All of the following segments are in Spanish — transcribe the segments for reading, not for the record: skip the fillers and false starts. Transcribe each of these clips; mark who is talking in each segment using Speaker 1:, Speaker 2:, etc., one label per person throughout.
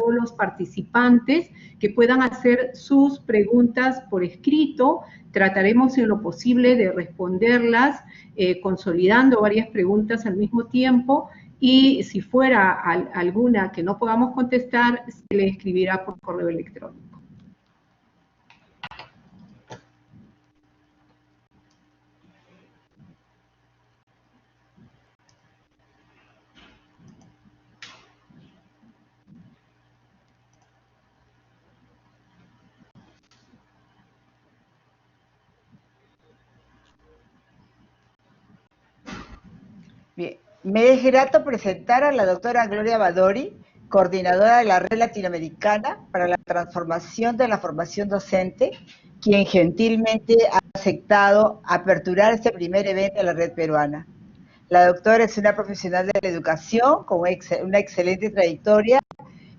Speaker 1: todos los participantes que puedan hacer sus preguntas por escrito. Trataremos en lo posible de responderlas consolidando varias preguntas al mismo tiempo, y si fuera alguna que no podamos contestar, se le escribirá por correo electrónico.
Speaker 2: Bien, me es grato presentar a la doctora Gloria Badori, coordinadora de la Red Latinoamericana para la Transformación de la Formación Docente, quien gentilmente ha aceptado aperturar este primer evento de la Red Peruana. La doctora es una profesional de la educación con una excelente trayectoria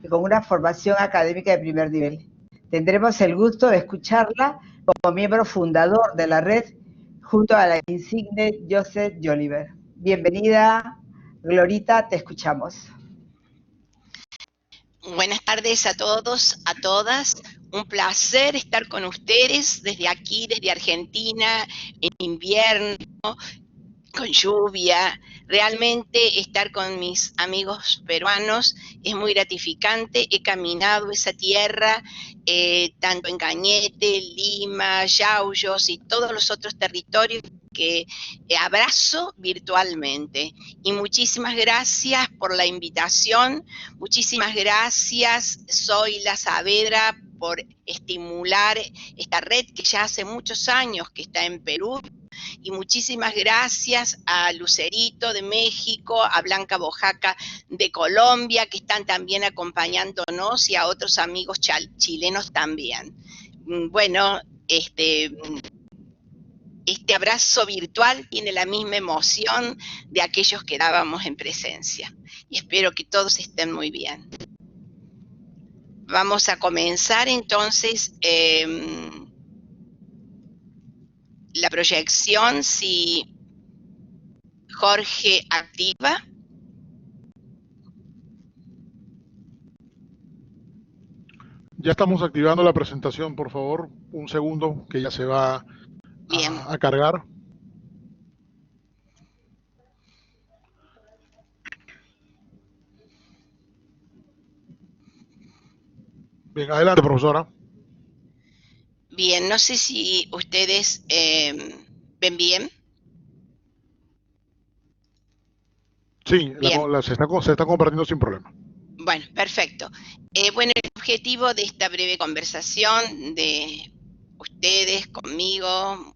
Speaker 2: y con una formación académica de primer nivel. Tendremos el gusto de escucharla como miembro fundador de la red junto a la insigne Joseph Joliver. Bienvenida, Glorita, te escuchamos.
Speaker 3: Buenas tardes a todos, a todas. Un placer estar con ustedes desde aquí, desde Argentina, en invierno, con lluvia. Realmente estar con mis amigos peruanos es muy gratificante. He caminado esa tierra, tanto en Cañete, Lima, Yauyos y todos los otros territorios que abrazo virtualmente. Y muchísimas gracias por la invitación, muchísimas gracias, Zoila Saavedra, por estimular esta red que ya hace muchos años que está en Perú. Y muchísimas gracias a Lucerito de México, a Blanca Bojaca de Colombia, que están también acompañándonos, y a otros amigos chilenos también. Bueno, este abrazo virtual tiene la misma emoción de aquellos que dábamos en presencia. Y espero que todos estén muy bien. Vamos a comenzar entonces la proyección, si Jorge activa.
Speaker 4: Ya estamos activando la presentación, por favor, un segundo que ya se va a cargar. Bien, adelante, profesora.
Speaker 3: Bien, no sé si ustedes ven bien.
Speaker 4: Sí, se está compartiendo sin problema.
Speaker 3: Bueno, perfecto. Bueno, el objetivo de esta breve conversación de ustedes conmigo,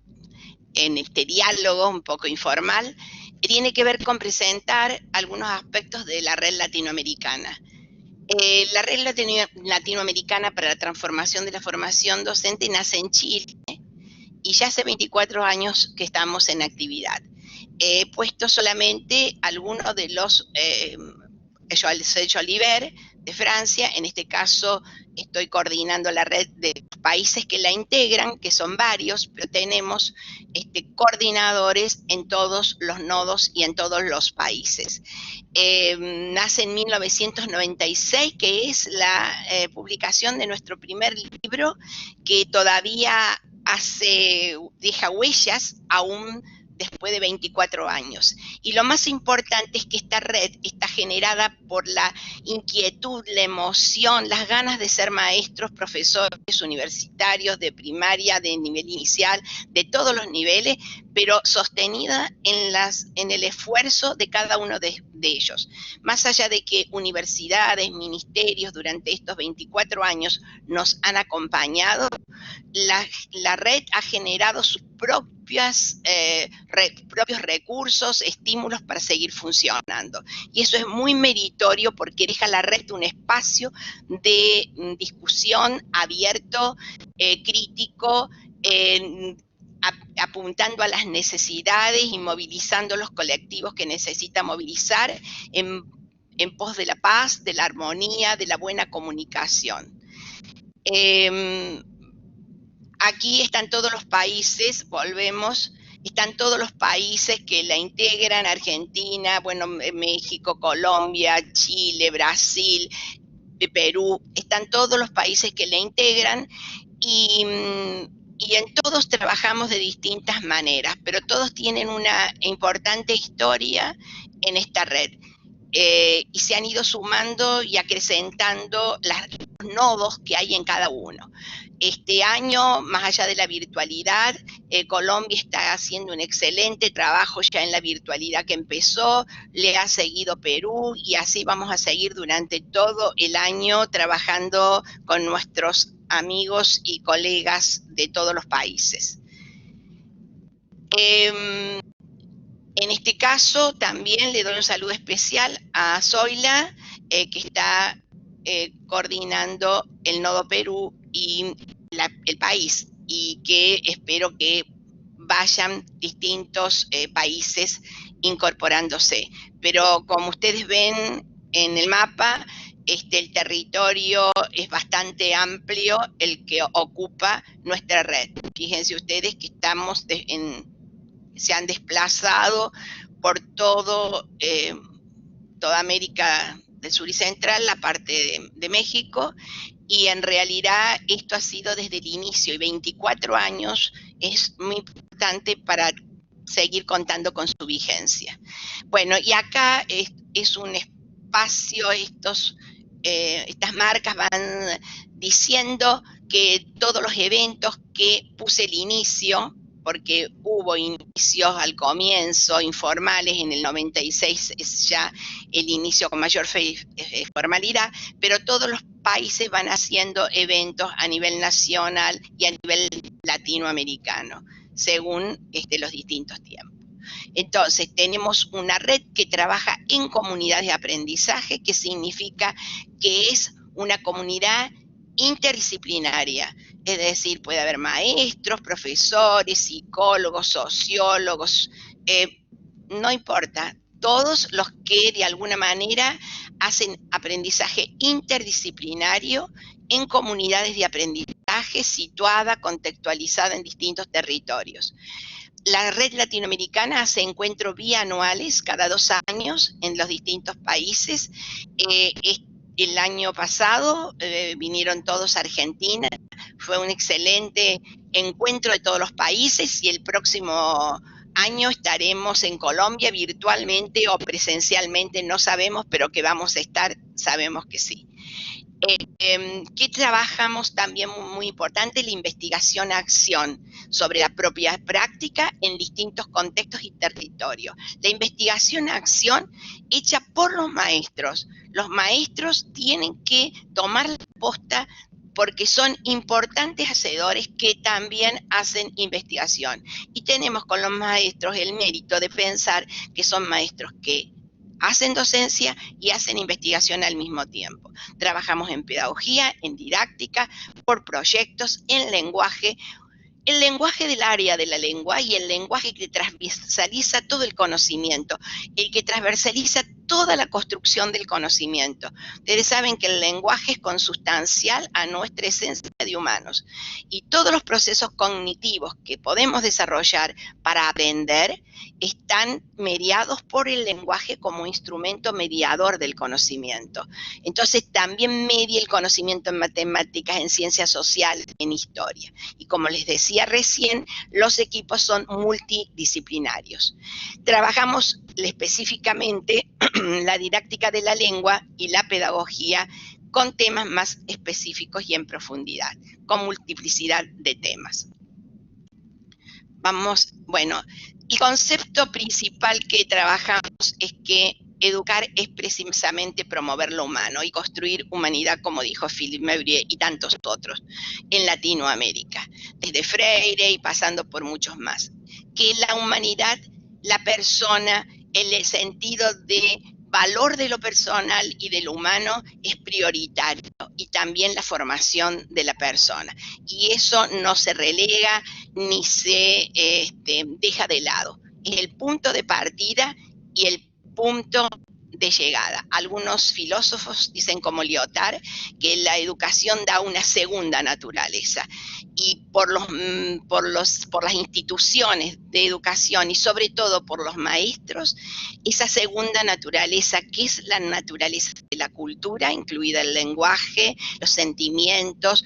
Speaker 3: en este diálogo un poco informal, tiene que ver con presentar algunos aspectos de la red latinoamericana. La red latinoamericana para la transformación de la formación docente nace en Chile y ya hace 24 años que estamos en actividad. He puesto solamente algunos de los Joliver de Francia. En este caso estoy coordinando la red de países que la integran, que son varios, pero tenemos coordinadores en todos los nodos y en todos los países. Nace en 1996, que es la publicación de nuestro primer libro, que todavía deja huellas aún después de 24 años. Y lo más importante es que esta red está generada por la inquietud, la emoción, las ganas de ser maestros, profesores universitarios, de primaria, de nivel inicial, de todos los niveles, pero sostenida en el esfuerzo de cada uno de ellos. Más allá de que universidades, ministerios durante estos 24 años nos han acompañado, la red ha generado sus propios recursos, estímulos para seguir funcionando. Y eso es muy meritorio porque deja la red un espacio de discusión abierto, crítico, apuntando a las necesidades y movilizando los colectivos que necesita movilizar en pos de la paz, de la armonía, de la buena comunicación. Aquí están todos los países, volvemos, están todos los países que la integran: Argentina, bueno, México, Colombia, Chile, Brasil, Perú, están todos los países que la integran y en todos trabajamos de distintas maneras, pero todos tienen una importante historia en esta red. Y se han ido sumando y acrecentando los nodos que hay en cada uno. Este año, más allá de la virtualidad, Colombia está haciendo un excelente trabajo ya en la virtualidad que empezó, le ha seguido Perú y así vamos a seguir durante todo el año trabajando con nuestros amigos y colegas de todos los países. En este caso también le doy un saludo especial a Zoila, que está coordinando el Nodo Perú y el país, y que espero que vayan distintos países incorporándose. Pero como ustedes ven en el mapa, el territorio es bastante amplio el que ocupa nuestra red. Fíjense ustedes que estamos se han desplazado por toda América del Sur y Central, la parte de México, y en realidad esto ha sido desde el inicio, y 24 años es muy importante para seguir contando con su vigencia. Bueno, y acá es un espacio, estas marcas van diciendo que todos los eventos que puse el inicio, porque hubo inicios al comienzo informales, en el 96 es ya el inicio con mayor formalidad, pero todos los países van haciendo eventos a nivel nacional y a nivel latinoamericano, según los distintos tiempos. Entonces, tenemos una red que trabaja en comunidades de aprendizaje, que significa que es una comunidad interdisciplinaria. Es decir, puede haber maestros, profesores, psicólogos, sociólogos, no importa, todos los que de alguna manera hacen aprendizaje interdisciplinario en comunidades de aprendizaje situada, contextualizada en distintos territorios. La red latinoamericana hace encuentros bianuales cada 2 años en los distintos países. El año pasado vinieron todos a Argentina, fue un excelente encuentro de todos los países, y el próximo año estaremos en Colombia virtualmente o presencialmente, no sabemos, pero que vamos a estar, sabemos que sí. ¿Qué trabajamos también muy importante? La investigación-acción sobre la propia práctica en distintos contextos y territorios. La investigación-acción hecha por los maestros. Los maestros tienen que tomar la posta porque son importantes hacedores que también hacen investigación. Y tenemos con los maestros el mérito de pensar que son maestros que hacen docencia y hacen investigación al mismo tiempo. Trabajamos en pedagogía, en didáctica, por proyectos, en lenguaje, el lenguaje del área de la lengua y el lenguaje que transversaliza todo el conocimiento, el que transversaliza toda la construcción del conocimiento. Ustedes saben que el lenguaje es consustancial a nuestra esencia de humanos, y todos los procesos cognitivos que podemos desarrollar para aprender están mediados por el lenguaje como instrumento mediador del conocimiento. Entonces también media el conocimiento en matemáticas, en ciencias sociales, en historia. Y como les decía recién, los equipos son multidisciplinarios. Trabajamos específicamente la didáctica de la lengua y la pedagogía con temas más específicos y en profundidad, con multiplicidad de temas. Bueno, el concepto principal que trabajamos es que educar es precisamente promover lo humano y construir humanidad, como dijo Philippe Meurier y tantos otros en Latinoamérica, desde Freire y pasando por muchos más. Que la humanidad, la persona, el sentido de valor de lo personal y de lo humano es prioritario, y también la formación de la persona. Y eso no se relega ni se deja de lado. Es el punto de partida y el punto de llegada. Algunos filósofos dicen, como Lyotard, que la educación da una segunda naturaleza, y por las instituciones de educación y sobre todo por los maestros, esa segunda naturaleza, que es la naturaleza de la cultura, incluida el lenguaje, los sentimientos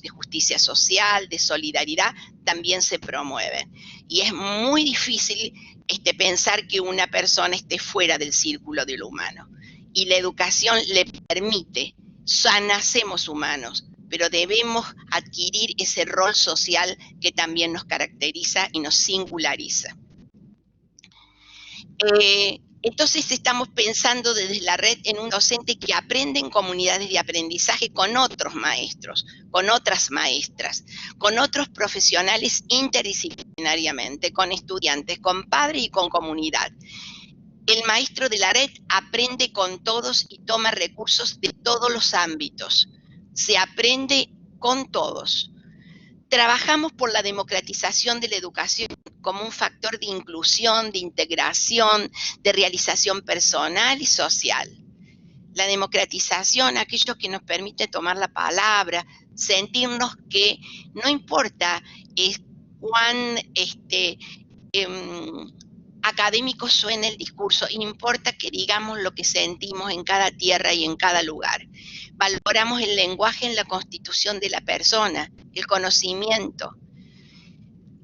Speaker 3: de justicia social, de solidaridad, también se promueven. Y es muy difícil pensar que una persona esté fuera del círculo de lo humano. Y la educación le permite, nacemos humanos, pero debemos adquirir ese rol social que también nos caracteriza y nos singulariza. Entonces estamos pensando desde la red en un docente que aprende en comunidades de aprendizaje con otros maestros, con otras maestras, con otros profesionales interdisciplinariamente, con estudiantes, con padres y con comunidad. El maestro de la red aprende con todos y toma recursos de todos los ámbitos. Se aprende con todos. Trabajamos por la democratización de la educación como un factor de inclusión, de integración, de realización personal y social. La democratización, aquello que nos permite tomar la palabra, sentirnos que no importa cuán académico suene el discurso, importa que digamos lo que sentimos en cada tierra y en cada lugar. Valoramos el lenguaje en la constitución de la persona, el conocimiento.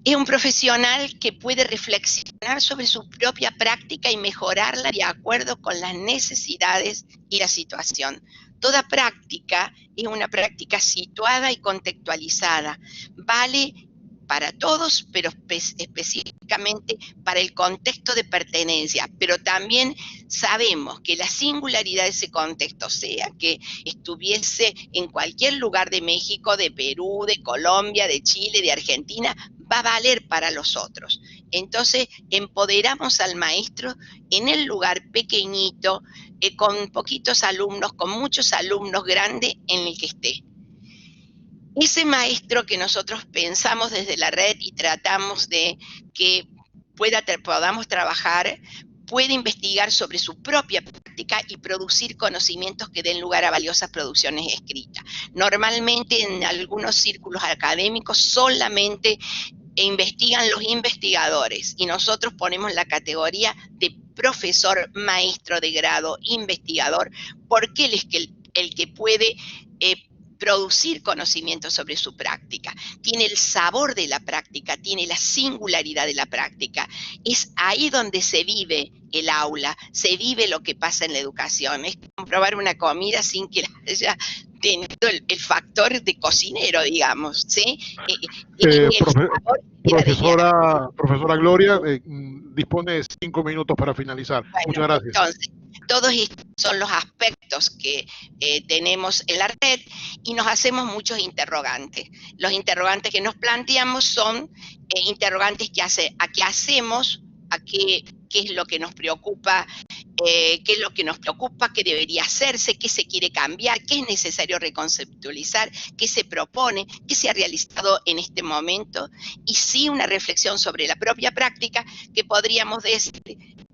Speaker 3: Es un profesional que puede reflexionar sobre su propia práctica y mejorarla de acuerdo con las necesidades y la situación. Toda práctica es una práctica situada y contextualizada. Vale para todos, pero específicamente para el contexto de pertenencia. Pero también sabemos que la singularidad de ese contexto, sea que estuviese en cualquier lugar de México, de Perú, de Colombia, de Chile, de Argentina, va a valer para los otros. Entonces, empoderamos al maestro en el lugar pequeñito, con poquitos alumnos, con muchos alumnos, grande en el que esté. Ese maestro que nosotros pensamos desde la red y tratamos de que podamos trabajar, puede investigar sobre su propia práctica y producir conocimientos que den lugar a valiosas producciones escritas. Normalmente en algunos círculos académicos solamente investigan los investigadores y nosotros ponemos la categoría de profesor, maestro de grado, investigador, porque él es el que puede producir conocimiento sobre su práctica, tiene el sabor de la práctica, tiene la singularidad de la práctica. Es ahí donde se vive el aula, se vive lo que pasa en la educación. Es como probar una comida sin que haya tenido el factor de cocinero, digamos, ¿sí?
Speaker 4: Profesora Gloria, dispone de 5 minutos para finalizar.
Speaker 3: Bueno,
Speaker 4: muchas gracias.
Speaker 3: Entonces, todos estos son los aspectos que tenemos en la red y nos hacemos muchos interrogantes. Los interrogantes que nos planteamos son interrogantes a qué hacemos, a qué es lo que nos preocupa, qué debería hacerse, qué se quiere cambiar, qué es necesario reconceptualizar, qué se propone, qué se ha realizado en este momento, y sí una reflexión sobre la propia práctica, que podríamos decir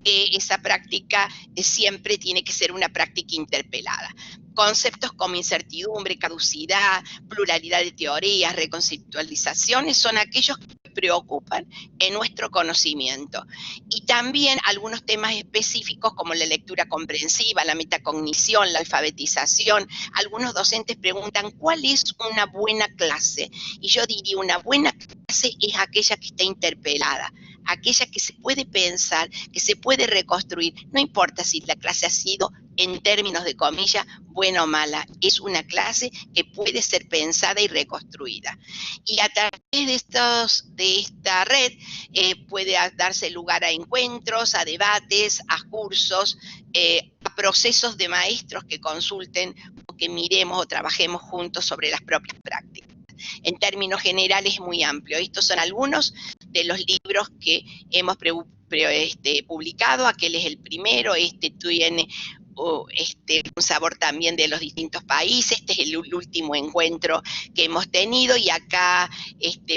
Speaker 3: que esa práctica siempre tiene que ser una práctica interpelada. Conceptos como incertidumbre, caducidad, pluralidad de teorías, reconceptualizaciones son aquellos que preocupan en nuestro conocimiento. Y también algunos temas específicos como la lectura comprensiva, la metacognición, la alfabetización. Algunos docentes preguntan, ¿cuál es una buena clase? Y yo diría, una buena clase es aquella que está interpelada, aquella que se puede pensar, que se puede reconstruir. No importa si la clase ha sido, en términos de comillas, buena o mala, es una clase que puede ser pensada y reconstruida. Y a través de esta red puede darse lugar a encuentros, a debates, a cursos, a procesos de maestros que consulten o que miremos o trabajemos juntos sobre las propias prácticas. En términos generales es muy amplio. Estos son algunos de los libros que hemos publicado. Aquel es el primero, tiene un sabor también de los distintos países. Este es el último encuentro que hemos tenido, y acá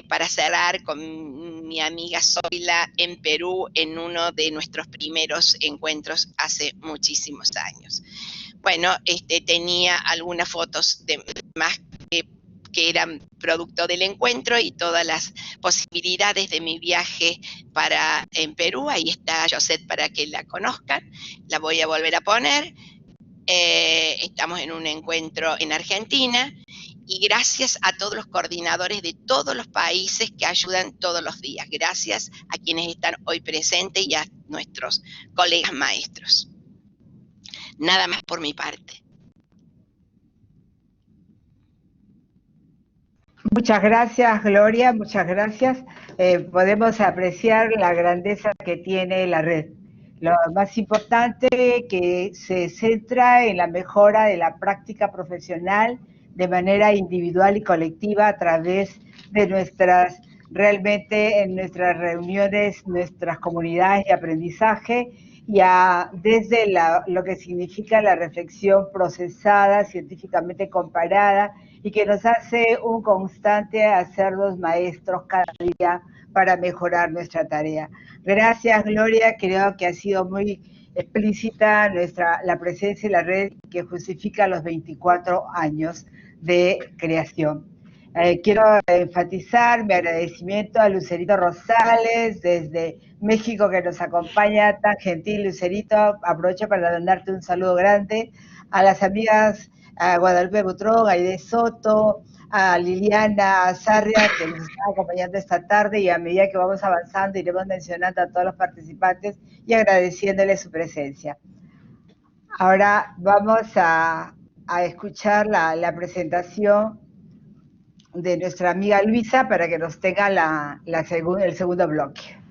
Speaker 3: para cerrar con mi amiga Zoila en Perú en uno de nuestros primeros encuentros hace muchísimos años. Bueno, tenía algunas fotos de más que eran producto del encuentro y todas las posibilidades de mi viaje en Perú. Ahí está Josette para que la conozcan. La voy a volver a poner. Estamos en un encuentro en Argentina y gracias a todos los coordinadores de todos los países que ayudan todos los días. Gracias a quienes están hoy presentes y a nuestros colegas maestros. Nada más por mi parte.
Speaker 2: Muchas gracias, Gloria, muchas gracias. Podemos apreciar la grandeza que tiene la red. Lo más importante que se centra en la mejora de la práctica profesional de manera individual y colectiva a través de realmente en nuestras reuniones, nuestras comunidades de aprendizaje, desde lo que significa la reflexión procesada, científicamente comparada, y que nos hace un constante hacernos maestros cada día para mejorar nuestra tarea. Gracias, Gloria, creo que ha sido muy explícita la presencia de la red que justifica los 24 años de creación. Quiero enfatizar mi agradecimiento a Lucerito Rosales desde México que nos acompaña, tan gentil Lucerito, aprovecho para mandarte un saludo grande, a las amigas a Guadalupe Butrón, a Aide Soto, a Liliana Sarria que nos está acompañando esta tarde, y a medida que vamos avanzando iremos mencionando a todos los participantes y agradeciéndoles su presencia. Ahora vamos a escuchar la presentación de nuestra amiga Luisa para que nos tenga el segundo bloque.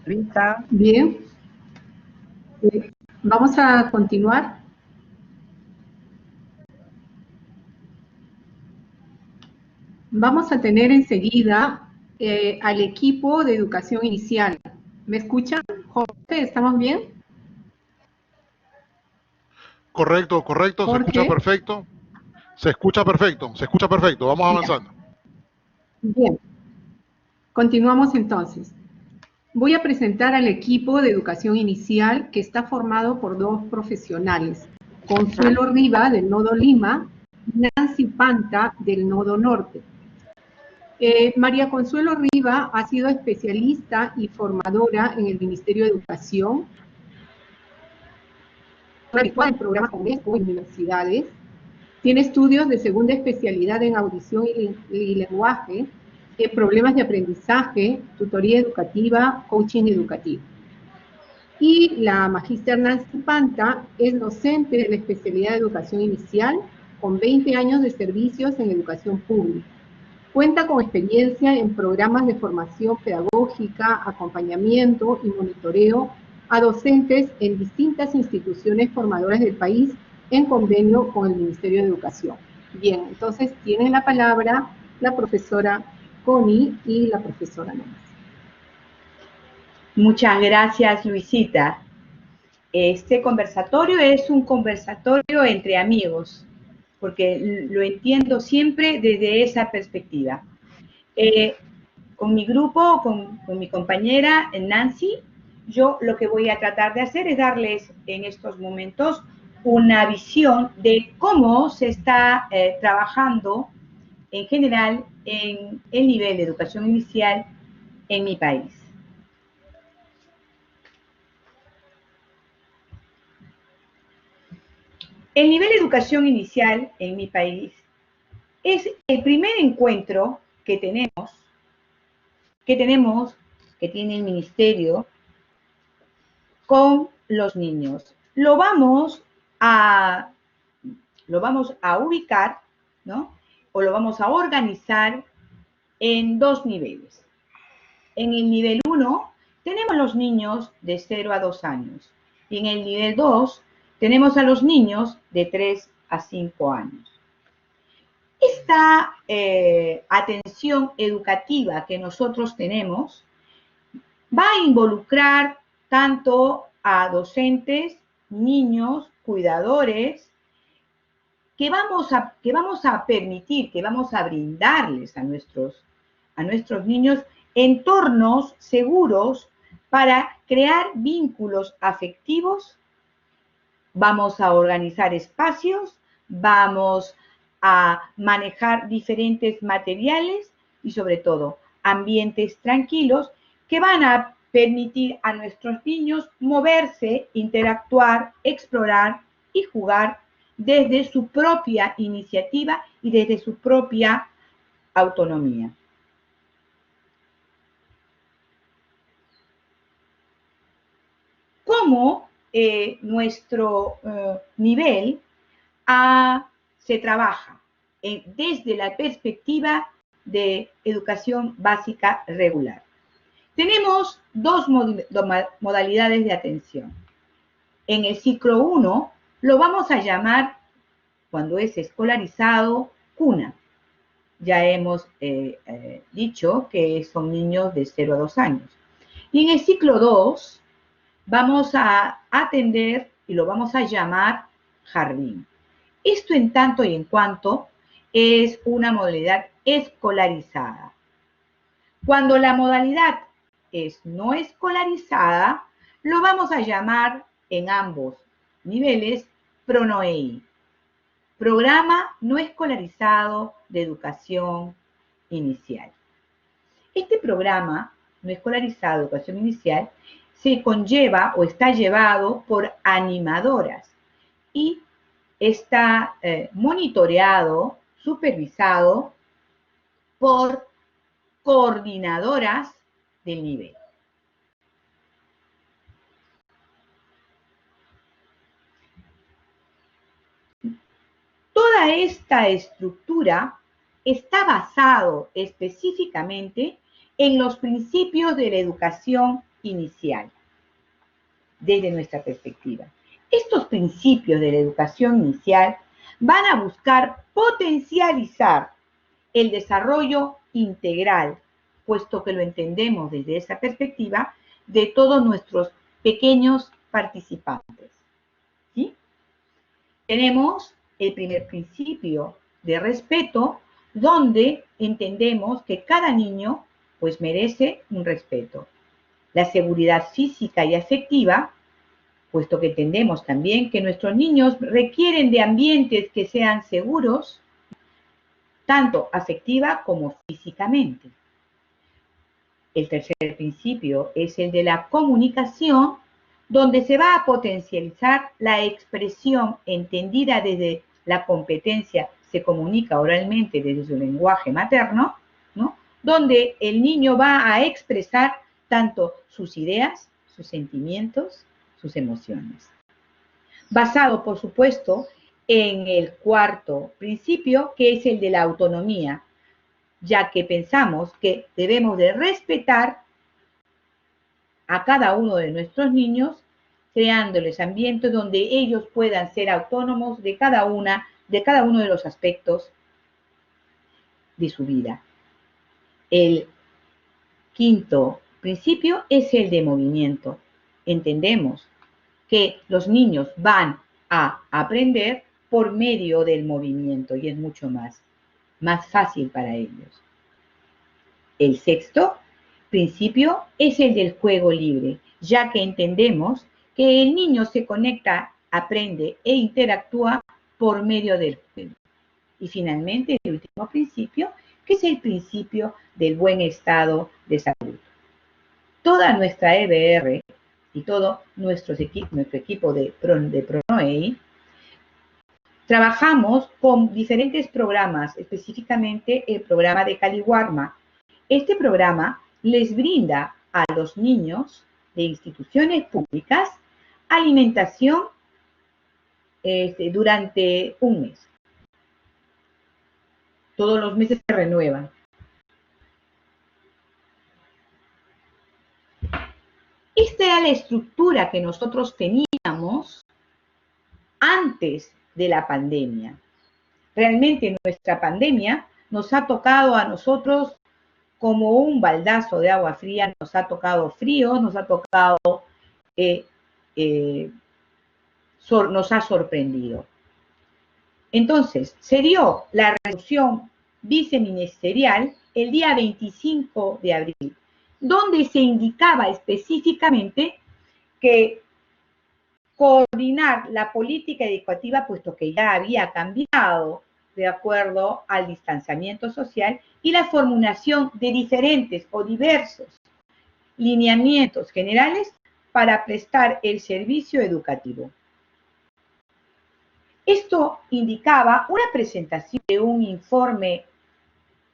Speaker 2: Luisa.
Speaker 1: Bien. Vamos a continuar. Vamos a tener enseguida al equipo de educación inicial. ¿Me escuchan, Jorge? ¿Estamos bien?
Speaker 4: Correcto, correcto,
Speaker 1: Jorge.
Speaker 4: Se escucha perfecto. Se escucha perfecto. Vamos avanzando.
Speaker 1: Bien. Continuamos entonces. Voy a presentar al equipo de educación inicial que está formado por dos profesionales. Consuelo Riva, del Nodo Lima, y Nancy Panta, del Nodo Norte. María Consuelo Riva ha sido especialista y formadora en el Ministerio de Educación, en programas UNESCO y universidades. Tiene estudios de segunda especialidad en audición y lenguaje, problemas de aprendizaje, tutoría educativa, coaching educativo. Y la magíster Nancy Panta es docente de la especialidad de educación inicial, con 20 años de servicios en educación pública. Cuenta con experiencia en programas de formación pedagógica, acompañamiento y monitoreo a docentes en distintas instituciones formadoras del país en convenio con el Ministerio de Educación. Bien, entonces tienen la palabra la profesora Connie y la profesora Nancy.
Speaker 5: Muchas gracias, Luisita. Este conversatorio es un conversatorio entre amigos, porque lo entiendo siempre desde esa perspectiva. Con mi grupo, con mi compañera Nancy, yo lo que voy a tratar de hacer es darles en estos momentos una visión de cómo se está trabajando en general en el nivel de educación inicial en mi país. El nivel de educación inicial en mi país es el primer encuentro que tiene el Ministerio con los niños. Lo vamos a ubicar, ¿no? O lo vamos a organizar en dos niveles. En el nivel 1 tenemos los niños de 0 a 2 años y en el nivel 2 tenemos a los niños de 3 a 5 años. Esta atención educativa que nosotros tenemos va a involucrar tanto a docentes niños, cuidadores, que vamos a permitir, que vamos a brindarles a nuestros niños entornos seguros para crear vínculos afectivos. Vamos a organizar espacios, vamos a manejar diferentes materiales y sobre todo ambientes tranquilos que van a permitir a nuestros niños moverse, interactuar, explorar y jugar desde su propia iniciativa y desde su propia autonomía. ¿Cómo nuestro nivel se trabaja desde la perspectiva de educación básica regular? Tenemos dos modalidades de atención. En el ciclo 1 lo vamos a llamar, cuando es escolarizado, cuna. Ya hemos dicho que son niños de 0 a 2 años. Y en el ciclo 2 vamos a atender y lo vamos a llamar jardín. Esto en tanto y en cuanto es una modalidad escolarizada. Cuando la modalidad es no escolarizada, lo vamos a llamar en ambos niveles PRONOEI, Programa No Escolarizado de Educación Inicial. Este programa no escolarizado de educación inicial se conlleva o está llevado por animadoras y está monitoreado, supervisado por coordinadoras del nivel. Toda esta estructura está basado específicamente en los principios de la educación inicial, desde nuestra perspectiva. Estos principios de la educación inicial van a buscar potencializar el desarrollo integral, puesto que lo entendemos desde esa perspectiva, de todos nuestros pequeños participantes. ¿Sí? Tenemos el primer principio de respeto, donde entendemos que cada niño pues merece un respeto. La seguridad física y afectiva, puesto que entendemos también que nuestros niños requieren de ambientes que sean seguros, tanto afectiva como físicamente. El tercer principio es el de la comunicación, donde se va a potencializar la expresión entendida desde la competencia, se comunica oralmente desde su lenguaje materno, ¿no? Donde el niño va a expresar tanto sus ideas, sus sentimientos, sus emociones. Basado, por supuesto, en el cuarto principio, que es el de la autonomía, ya que pensamos que debemos de respetar a cada uno de nuestros niños, creándoles ambientes donde ellos puedan ser autónomos de cada uno de los aspectos de su vida. El quinto principio es el de movimiento. Entendemos que los niños van a aprender por medio del movimiento y es mucho más fácil para ellos. El sexto principio es el del juego libre, ya que entendemos que el niño se conecta, aprende e interactúa por medio del juego. Y finalmente, el último principio, que es el principio del buen estado de salud. Toda nuestra EBR y todo nuestro equipo de PRONOEI, trabajamos con diferentes programas, específicamente el programa de Caliwarma. Este programa les brinda a los niños de instituciones públicas alimentación durante un mes. Todos los meses se renuevan. Esta era la estructura que nosotros teníamos antes de la pandemia. Realmente nuestra pandemia nos ha tocado a nosotros como un baldazo de agua fría, nos ha tocado frío, nos ha tocado nos ha sorprendido. Entonces, se dio la resolución viceministerial el día 25 de abril, donde se indicaba específicamente que coordinar la política educativa, puesto que ya había cambiado de acuerdo al distanciamiento social, y la formulación de diferentes o diversos lineamientos generales para prestar el servicio educativo. Esto indicaba una presentación de un informe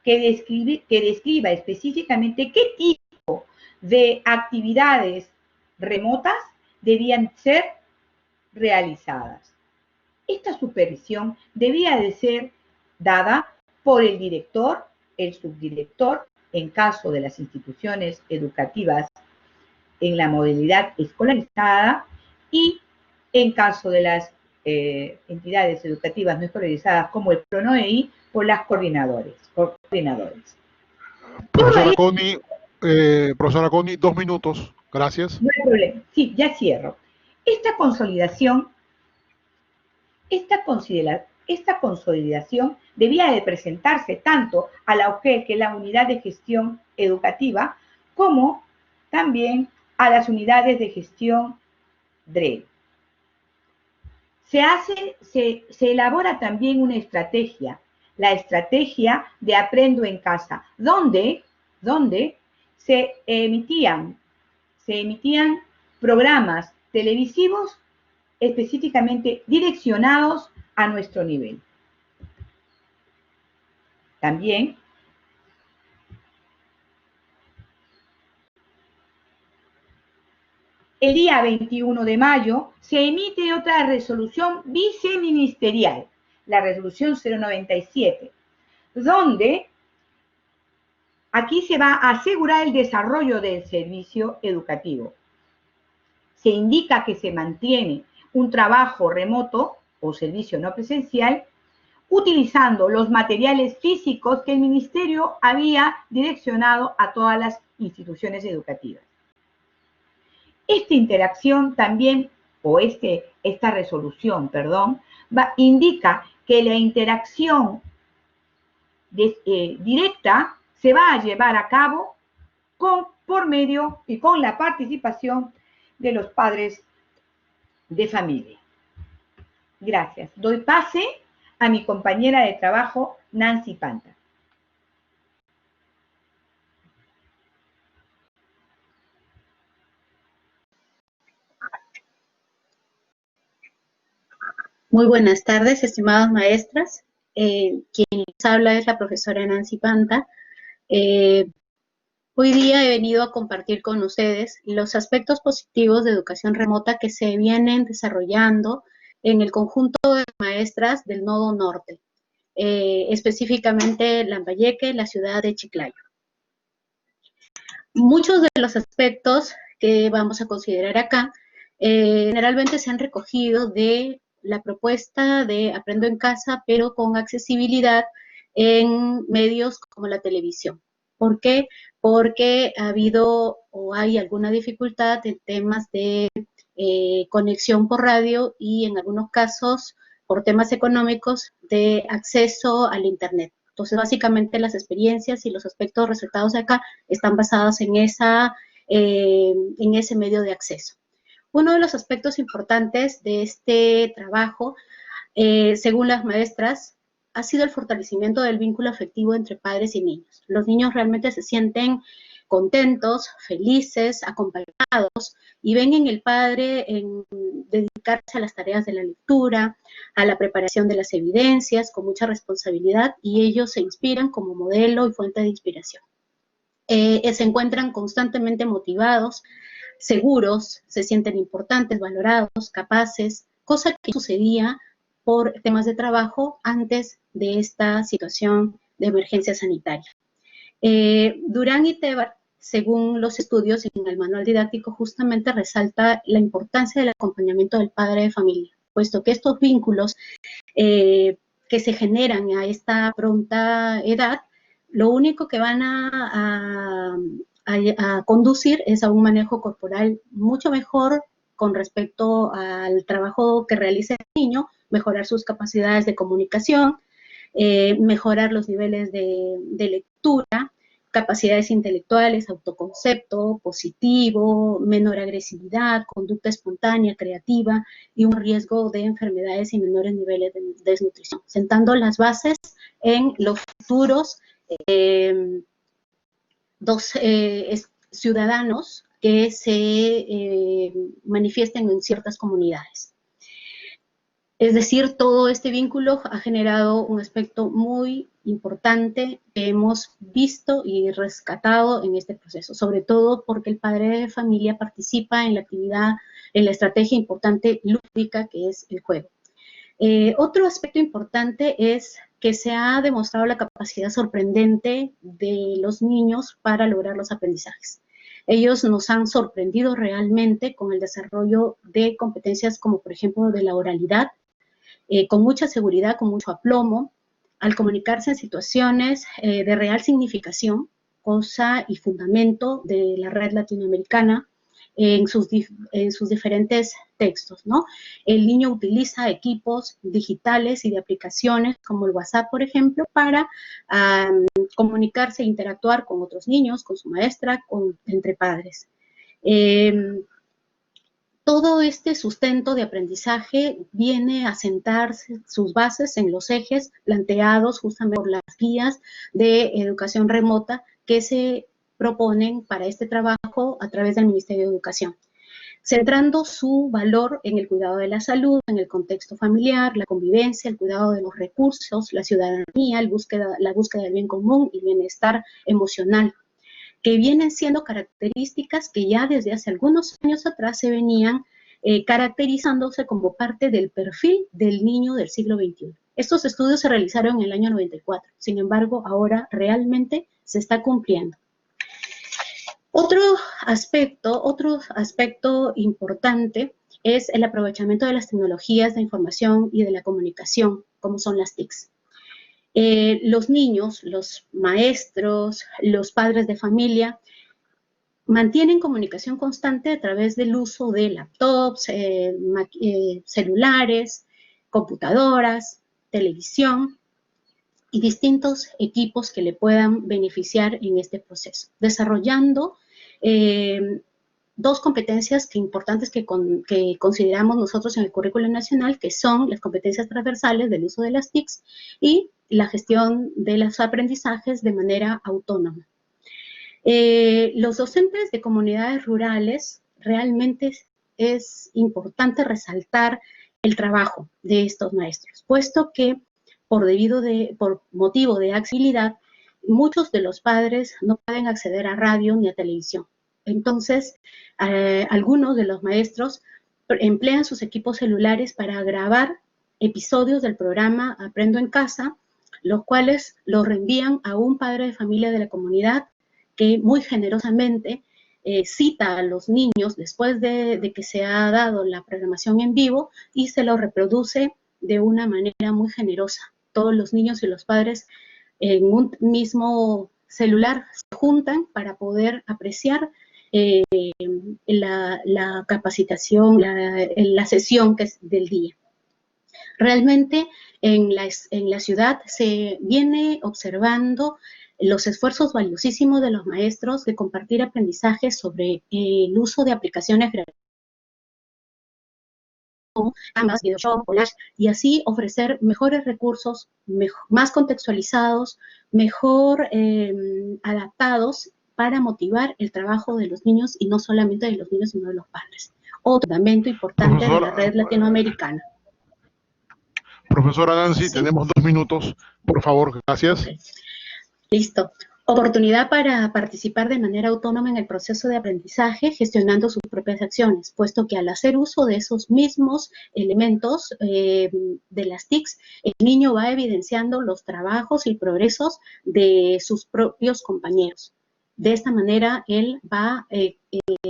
Speaker 5: que describa específicamente qué tipo de actividades remotas debían ser realizadas. Esta supervisión debía de ser dada por el director, el subdirector, en caso de las instituciones educativas en la modalidad escolarizada, y en caso de las entidades educativas no escolarizadas como el PRONOEI, por las coordinadores.
Speaker 4: Profesora Connie, 2 minutos, gracias.
Speaker 5: No hay problema, sí, ya cierro. Esta consolidación debía de presentarse tanto a la UGEL, que es la Unidad de Gestión Educativa, como también a las unidades de gestión DRE. Se elabora también una estrategia, la estrategia de Aprendo en Casa, donde se emitían programas televisivos específicamente direccionados a nuestro nivel. También el día 21 de mayo se emite otra resolución viceministerial, la resolución 097, donde aquí se va a asegurar el desarrollo del servicio educativo. Se indica que se mantiene un trabajo remoto o servicio no presencial, utilizando los materiales físicos que el Ministerio había direccionado a todas las instituciones educativas. Esta interacción también, o esta resolución, perdón, indica que la interacción directa se va a llevar a cabo por medio y con la participación de los padres de familia. Gracias. Doy pase a mi compañera de trabajo, Nancy Panta.
Speaker 6: Muy buenas tardes, estimadas maestras. Quien les habla es la profesora Nancy Panta. Hoy día he venido a compartir con ustedes los aspectos positivos de educación remota que se vienen desarrollando en el conjunto de maestras del Nodo Norte, específicamente Lambayeque, la ciudad de Chiclayo. Muchos de los aspectos que vamos a considerar acá generalmente se han recogido de la propuesta de Aprendo en Casa, pero con accesibilidad en medios como la televisión. ¿Por qué? Porque ha habido o hay alguna dificultad en temas de conexión por radio y en algunos casos, por temas económicos, de acceso al Internet. Entonces, básicamente las experiencias y los aspectos resultados de acá están basados en ese medio de acceso. Uno de los aspectos importantes de este trabajo, según las maestras, ha sido el fortalecimiento del vínculo afectivo entre padres y niños. Los niños realmente se sienten contentos, felices, acompañados, y ven en el padre en dedicarse a las tareas de la lectura, a la preparación de las evidencias, con mucha responsabilidad, y ellos se inspiran como modelo y fuente de inspiración. Se encuentran constantemente motivados, seguros, se sienten importantes, valorados, capaces, cosa que sucedía por temas de trabajo antes de esta situación de emergencia sanitaria. Durán y Tebar, según los estudios en el manual didáctico, justamente resalta la importancia del acompañamiento del padre de familia, puesto que estos vínculos que se generan a esta pronta edad, lo único que van a conducir es a un manejo corporal mucho mejor con respecto al trabajo que realiza el niño, mejorar sus capacidades de comunicación, mejorar los niveles de lectura, capacidades intelectuales, autoconcepto positivo, menor agresividad, conducta espontánea, creativa y un riesgo de enfermedades y menores niveles de desnutrición, sentando las bases en los futuros ciudadanos que se manifiesten en ciertas comunidades. Es decir, todo este vínculo ha generado un aspecto muy importante que hemos visto y rescatado en este proceso, sobre todo porque el padre de familia participa en la actividad, en la estrategia importante lúdica que es el juego. Otro aspecto importante es que se ha demostrado la capacidad sorprendente de los niños para lograr los aprendizajes. Ellos nos han sorprendido realmente con el desarrollo de competencias como, por ejemplo, de la oralidad, con mucha seguridad, con mucho aplomo, al comunicarse en situaciones de real significación, cosa y fundamento de la red latinoamericana en sus diferentes textos, ¿no? El niño utiliza equipos digitales y de aplicaciones como el WhatsApp, por ejemplo, para comunicarse e interactuar con otros niños, con su maestra, entre padres. Todo este sustento de aprendizaje viene a sentarse sus bases en los ejes planteados justamente por las guías de educación remota que se proponen para este trabajo a través del Ministerio de Educación, centrando su valor en el cuidado de la salud, en el contexto familiar, la convivencia, el cuidado de los recursos, la ciudadanía, la búsqueda del bien común y bienestar emocional, que vienen siendo características que ya desde hace algunos años atrás se venían caracterizándose como parte del perfil del niño del siglo XXI. Estos estudios se realizaron en el año 94, sin embargo, ahora realmente se está cumpliendo. Otro aspecto importante es el aprovechamiento de las tecnologías de información y de la comunicación, como son las TICs. Los niños, los maestros, los padres de familia mantienen comunicación constante a través del uso de laptops, celulares, computadoras, televisión y distintos equipos que le puedan beneficiar en este proceso, desarrollando dos competencias importantes que consideramos nosotros en el currículo nacional, que son las competencias transversales del uso de las TICs y la gestión de los aprendizajes de manera autónoma. Los docentes de comunidades rurales, realmente es importante resaltar el trabajo de estos maestros, puesto que por motivo de accesibilidad, muchos de los padres no pueden acceder a radio ni a televisión. Entonces, algunos de los maestros emplean sus equipos celulares para grabar episodios del programa Aprendo en Casa, los cuales los reenvían a un padre de familia de la comunidad que muy generosamente cita a los niños después de que se ha dado la programación en vivo y se lo reproduce de una manera muy generosa. Todos los niños y los padres en un mismo celular se juntan para poder apreciar la capacitación, la sesión que es del día. Realmente en la ciudad se viene observando los esfuerzos valiosísimos de los maestros de compartir aprendizajes sobre el uso de aplicaciones gratuitas, Canvas, Videoshop, Collage, y así ofrecer mejores recursos, más contextualizados, mejor adaptados para motivar el trabajo de los niños, y no solamente de los niños, sino de los padres. Otro fundamento importante de la red latinoamericana.
Speaker 4: Profesora Nancy,
Speaker 6: ¿Sí?
Speaker 4: Tenemos 2 minutos, por favor, gracias.
Speaker 6: Okay. Listo. Oportunidad para participar de manera autónoma en el proceso de aprendizaje, gestionando sus propias acciones, puesto que al hacer uso de esos mismos elementos de las TICs, el niño va evidenciando los trabajos y progresos de sus propios compañeros. De esta manera, él va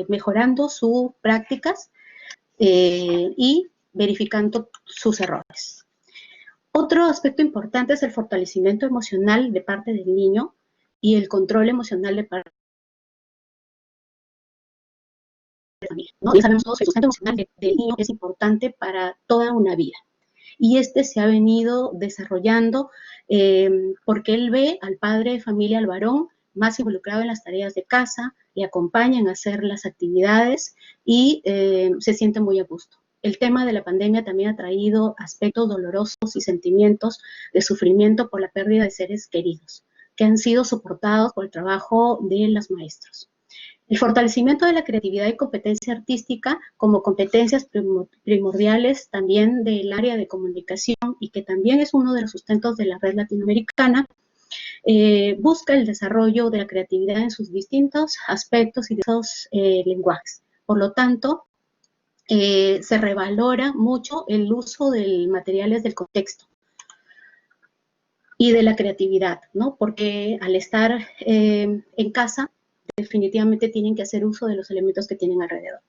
Speaker 6: mejorando sus prácticas y verificando sus errores. Otro aspecto importante es el fortalecimiento emocional de parte del niño y el control emocional de parte de familia, ¿no? Ya sabemos todos que el sustento emocional del niño es importante para toda una vida. Y este se ha venido desarrollando porque él ve al padre de familia, al varón, más involucrado en las tareas de casa, le acompañan a hacer las actividades y se siente muy a gusto. El tema de la pandemia también ha traído aspectos dolorosos y sentimientos de sufrimiento por la pérdida de seres queridos, que han sido soportados por el trabajo de los maestros. El fortalecimiento de la creatividad y competencia artística como competencias primordiales también del área de comunicación y que también es uno de los sustentos de la red latinoamericana, busca el desarrollo de la creatividad en sus distintos aspectos y diversos lenguajes. Por lo tanto, se revalora mucho el uso de materiales del contexto y de la creatividad, ¿no? Porque al estar en casa, definitivamente tienen que hacer uso de los elementos que tienen alrededor.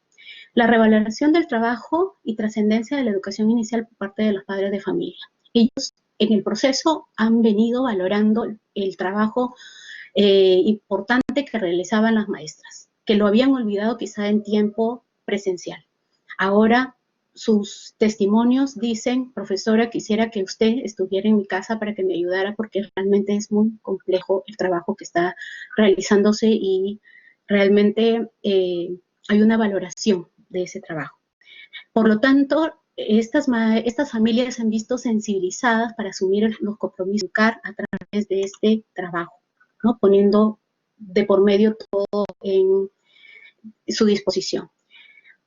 Speaker 6: La revaloración del trabajo y trascendencia de la educación inicial por parte de los padres de familia. Ellos en el proceso han venido valorando el trabajo importante que realizaban las maestras, que lo habían olvidado quizá en tiempo presencial. Ahora sus testimonios dicen: profesora, quisiera que usted estuviera en mi casa para que me ayudara porque realmente es muy complejo el trabajo que está realizándose y realmente hay una valoración de ese trabajo. Por lo tanto, estas familias se han visto sensibilizadas para asumir los compromisos a través de este trabajo, ¿no? Poniendo de por medio todo en su disposición.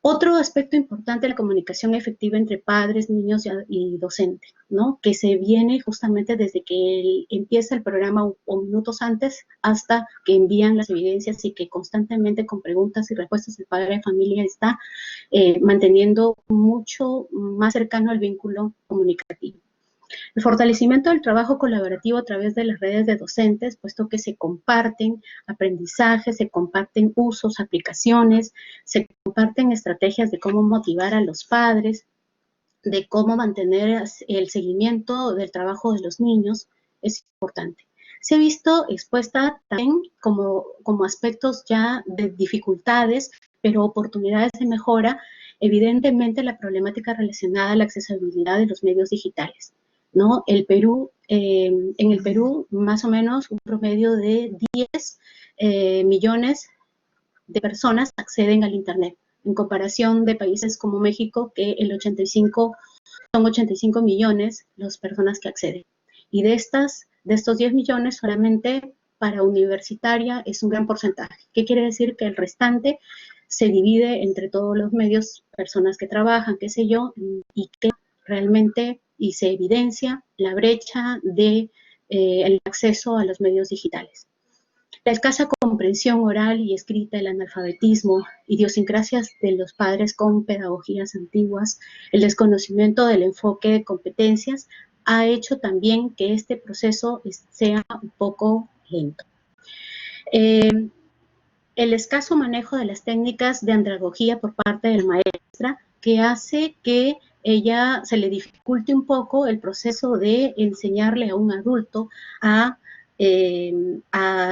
Speaker 6: Otro aspecto importante es la comunicación efectiva entre padres, niños y docentes, ¿no? Que se viene justamente desde que empieza el programa o minutos antes hasta que envían las evidencias y que constantemente con preguntas y respuestas el padre de familia está manteniendo mucho más cercano el vínculo comunicativo. El fortalecimiento del trabajo colaborativo a través de las redes de docentes, puesto que se comparten aprendizajes, se comparten usos, aplicaciones, se comparten estrategias de cómo motivar a los padres, de cómo mantener el seguimiento del trabajo de los niños, es importante. Se ha visto expuesta también como aspectos ya de dificultades, pero oportunidades de mejora, evidentemente la problemática relacionada a la accesibilidad de los medios digitales, ¿no? En el Perú, más o menos un promedio de 10 millones de personas acceden al Internet, en comparación de países como México, que son 85 millones las personas que acceden. Y de estos 10 millones, solamente para universitaria es un gran porcentaje. ¿Qué quiere decir? Que el restante se divide entre todos los medios, personas que trabajan, qué sé yo, y que realmente y se evidencia la brecha de el acceso a los medios digitales. La escasa comprensión oral y escrita, el analfabetismo, idiosincrasias de los padres con pedagogías antiguas, el desconocimiento del enfoque de competencias, ha hecho también que este proceso sea un poco lento. El escaso manejo de las técnicas de andragogía por parte de la maestra, que hace que ella se le dificulte un poco el proceso de enseñarle a un adulto a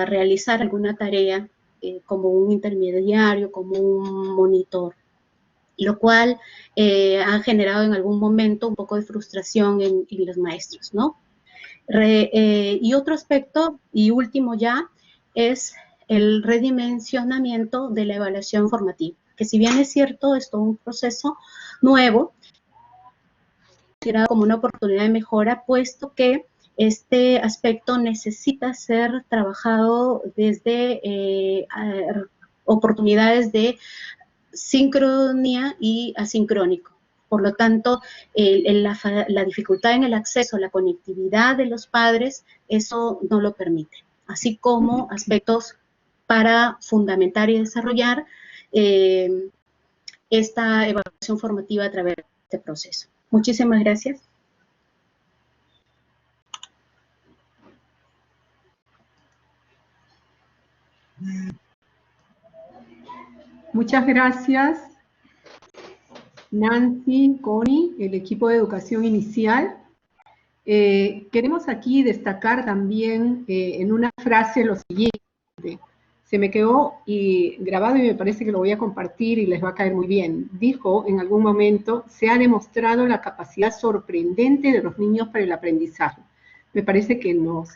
Speaker 6: realizar alguna tarea como un intermediario, como un monitor, lo cual ha generado en algún momento un poco de frustración en los maestros, ¿no? Y otro aspecto, y último ya, es el redimensionamiento de la evaluación formativa, que si bien es cierto, es todo un proceso nuevo, considerado como una oportunidad de mejora, puesto que este aspecto necesita ser trabajado desde oportunidades de sincronía y asincrónico. Por lo tanto, la dificultad en el acceso, la conectividad de los padres, eso no lo permite. Así como aspectos para fundamentar y desarrollar esta evaluación formativa a través de este proceso. Muchísimas gracias.
Speaker 1: Muchas gracias, Nancy, Connie, el equipo de educación inicial. Queremos aquí destacar también en una frase lo siguiente: se me quedó grabado y me parece que lo voy a compartir y les va a caer muy bien. Dijo en algún momento, se ha demostrado la capacidad sorprendente de los niños para el aprendizaje. Me parece que nos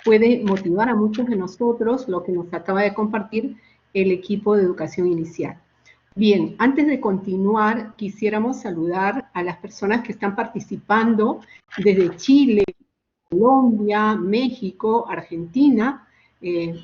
Speaker 1: puede motivar a muchos de nosotros lo que nos acaba de compartir el equipo de educación inicial. Bien, antes de continuar, quisiéramos saludar a las personas que están participando desde Chile, Colombia, México, Argentina.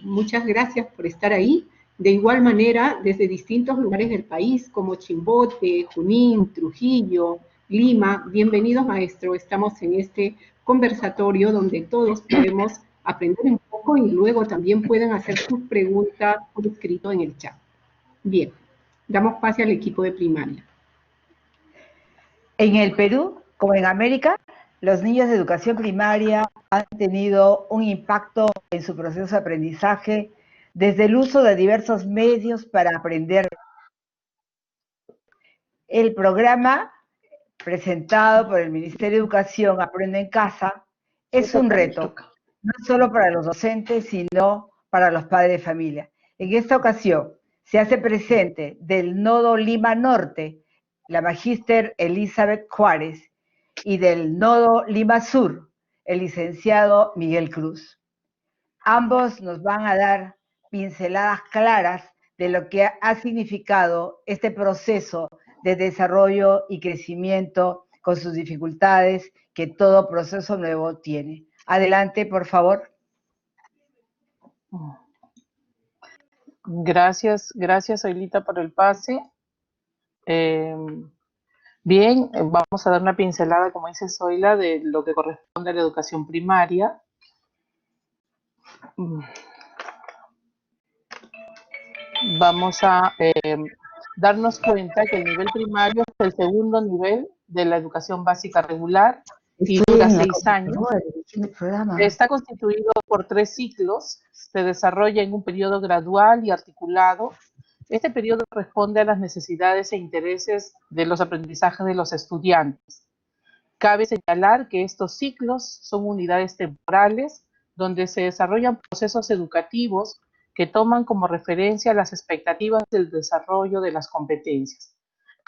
Speaker 1: Muchas gracias por estar ahí. De igual manera, desde distintos lugares del país, como Chimbote, Junín, Trujillo, Lima. Bienvenidos, maestro. Estamos en este conversatorio donde todos podemos aprender un poco y luego también pueden hacer sus preguntas por escrito en el chat. Bien, damos pase al equipo de primaria.
Speaker 2: En el Perú, como en América, los niños de educación primaria han tenido un impacto en su proceso de aprendizaje desde el uso de diversos medios para aprender. El programa presentado por el Ministerio de Educación, Aprendo en Casa, es un reto, no solo para los docentes, sino para los padres de familia. En esta ocasión, se hace presente del Nodo Lima Norte la magíster Elizabeth Juárez y del Nodo Lima Sur el licenciado Miguel Cruz. Ambos nos van a dar pinceladas claras de lo que ha significado este proceso de desarrollo y crecimiento con sus dificultades que todo proceso nuevo tiene. Adelante, por favor.
Speaker 7: Gracias, Ailita, por el pase. Bien, vamos a dar una pincelada, como dice Zoila, de lo que corresponde a la educación primaria. Vamos a darnos cuenta que el nivel primario es el segundo nivel de la educación básica regular y dura 6 años. Está constituido por 3 ciclos, se desarrolla en un periodo gradual y articulado. Este periodo responde a las necesidades e intereses de los aprendizajes de los estudiantes. Cabe señalar que estos ciclos son unidades temporales donde se desarrollan procesos educativos que toman como referencia las expectativas del desarrollo de las competencias.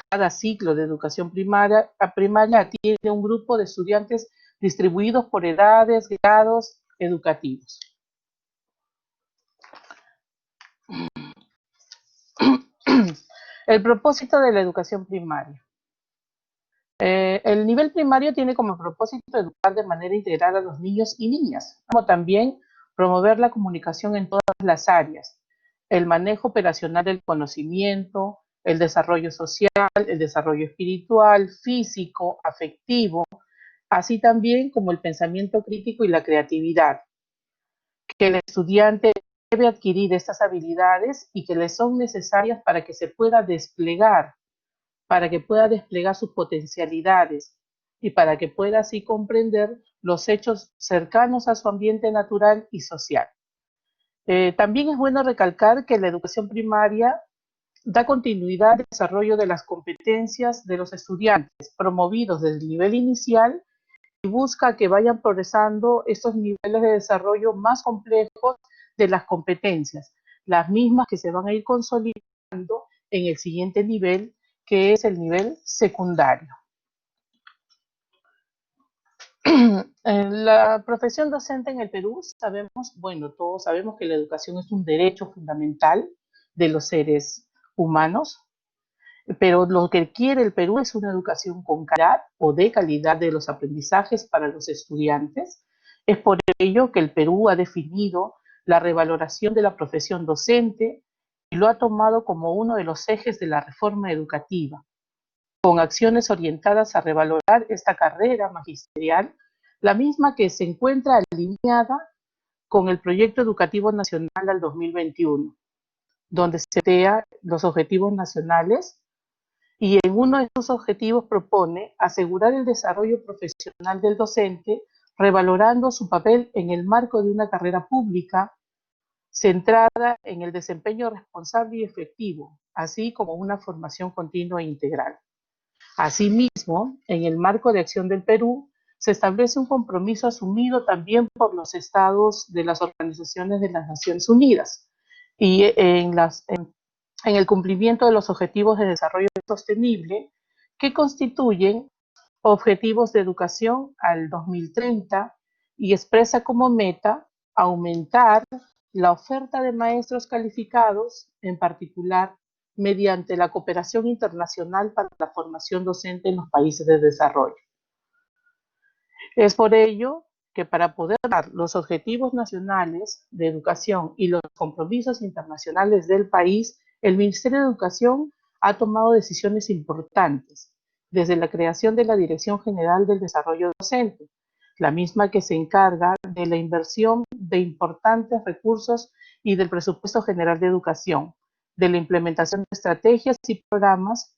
Speaker 7: Cada ciclo de educación primaria tiene un grupo de estudiantes distribuidos por edades, grados educativos. El propósito de la educación primaria. El nivel primario tiene como propósito educar de manera integral a los niños y niñas, como también promover la comunicación en todas las áreas, el manejo operacional del conocimiento, el desarrollo social, el desarrollo espiritual, físico, afectivo, así también como el pensamiento crítico y la creatividad. Que el estudiante debe adquirir estas habilidades y que le son necesarias para que se pueda desplegar, sus potencialidades y para que pueda así comprender los hechos cercanos a su ambiente natural y social. También es bueno recalcar que la educación primaria da continuidad al desarrollo de las competencias de los estudiantes promovidos desde el nivel inicial y busca que vayan progresando estos niveles de desarrollo más complejos de las competencias, las mismas que se van a ir consolidando en el siguiente nivel, que es el nivel secundario. La profesión docente en el Perú, todos sabemos que la educación es un derecho fundamental de los seres humanos, pero lo que quiere el Perú es una educación con calidad o de calidad de los aprendizajes para los estudiantes. Es por ello que el Perú ha definido la revaloración de la profesión docente y lo ha tomado como uno de los ejes de la reforma educativa, con acciones orientadas a revalorar esta carrera magisterial, la misma que se encuentra alineada con el Proyecto Educativo Nacional al 2021, donde se plantea los objetivos nacionales y en uno de estos objetivos propone asegurar el desarrollo profesional del docente, revalorando su papel en el marco de una carrera pública centrada en el desempeño responsable y efectivo, así como una formación continua e integral. Asimismo, en el marco de acción del Perú, se establece un compromiso asumido también por los estados de las organizaciones de las Naciones Unidas, y en el cumplimiento de los objetivos de desarrollo sostenible, que constituyen objetivos de educación al 2030 y expresa como meta aumentar la oferta de maestros calificados, en particular mediante la cooperación internacional para la formación docente en los países de desarrollo. Es por ello que para poder dar los objetivos nacionales de educación y los compromisos internacionales del país, el Ministerio de Educación ha tomado decisiones importantes, desde la creación de la Dirección General del Desarrollo Docente, la misma que se encarga de la inversión de importantes recursos y del presupuesto general de educación, de la implementación de estrategias y programas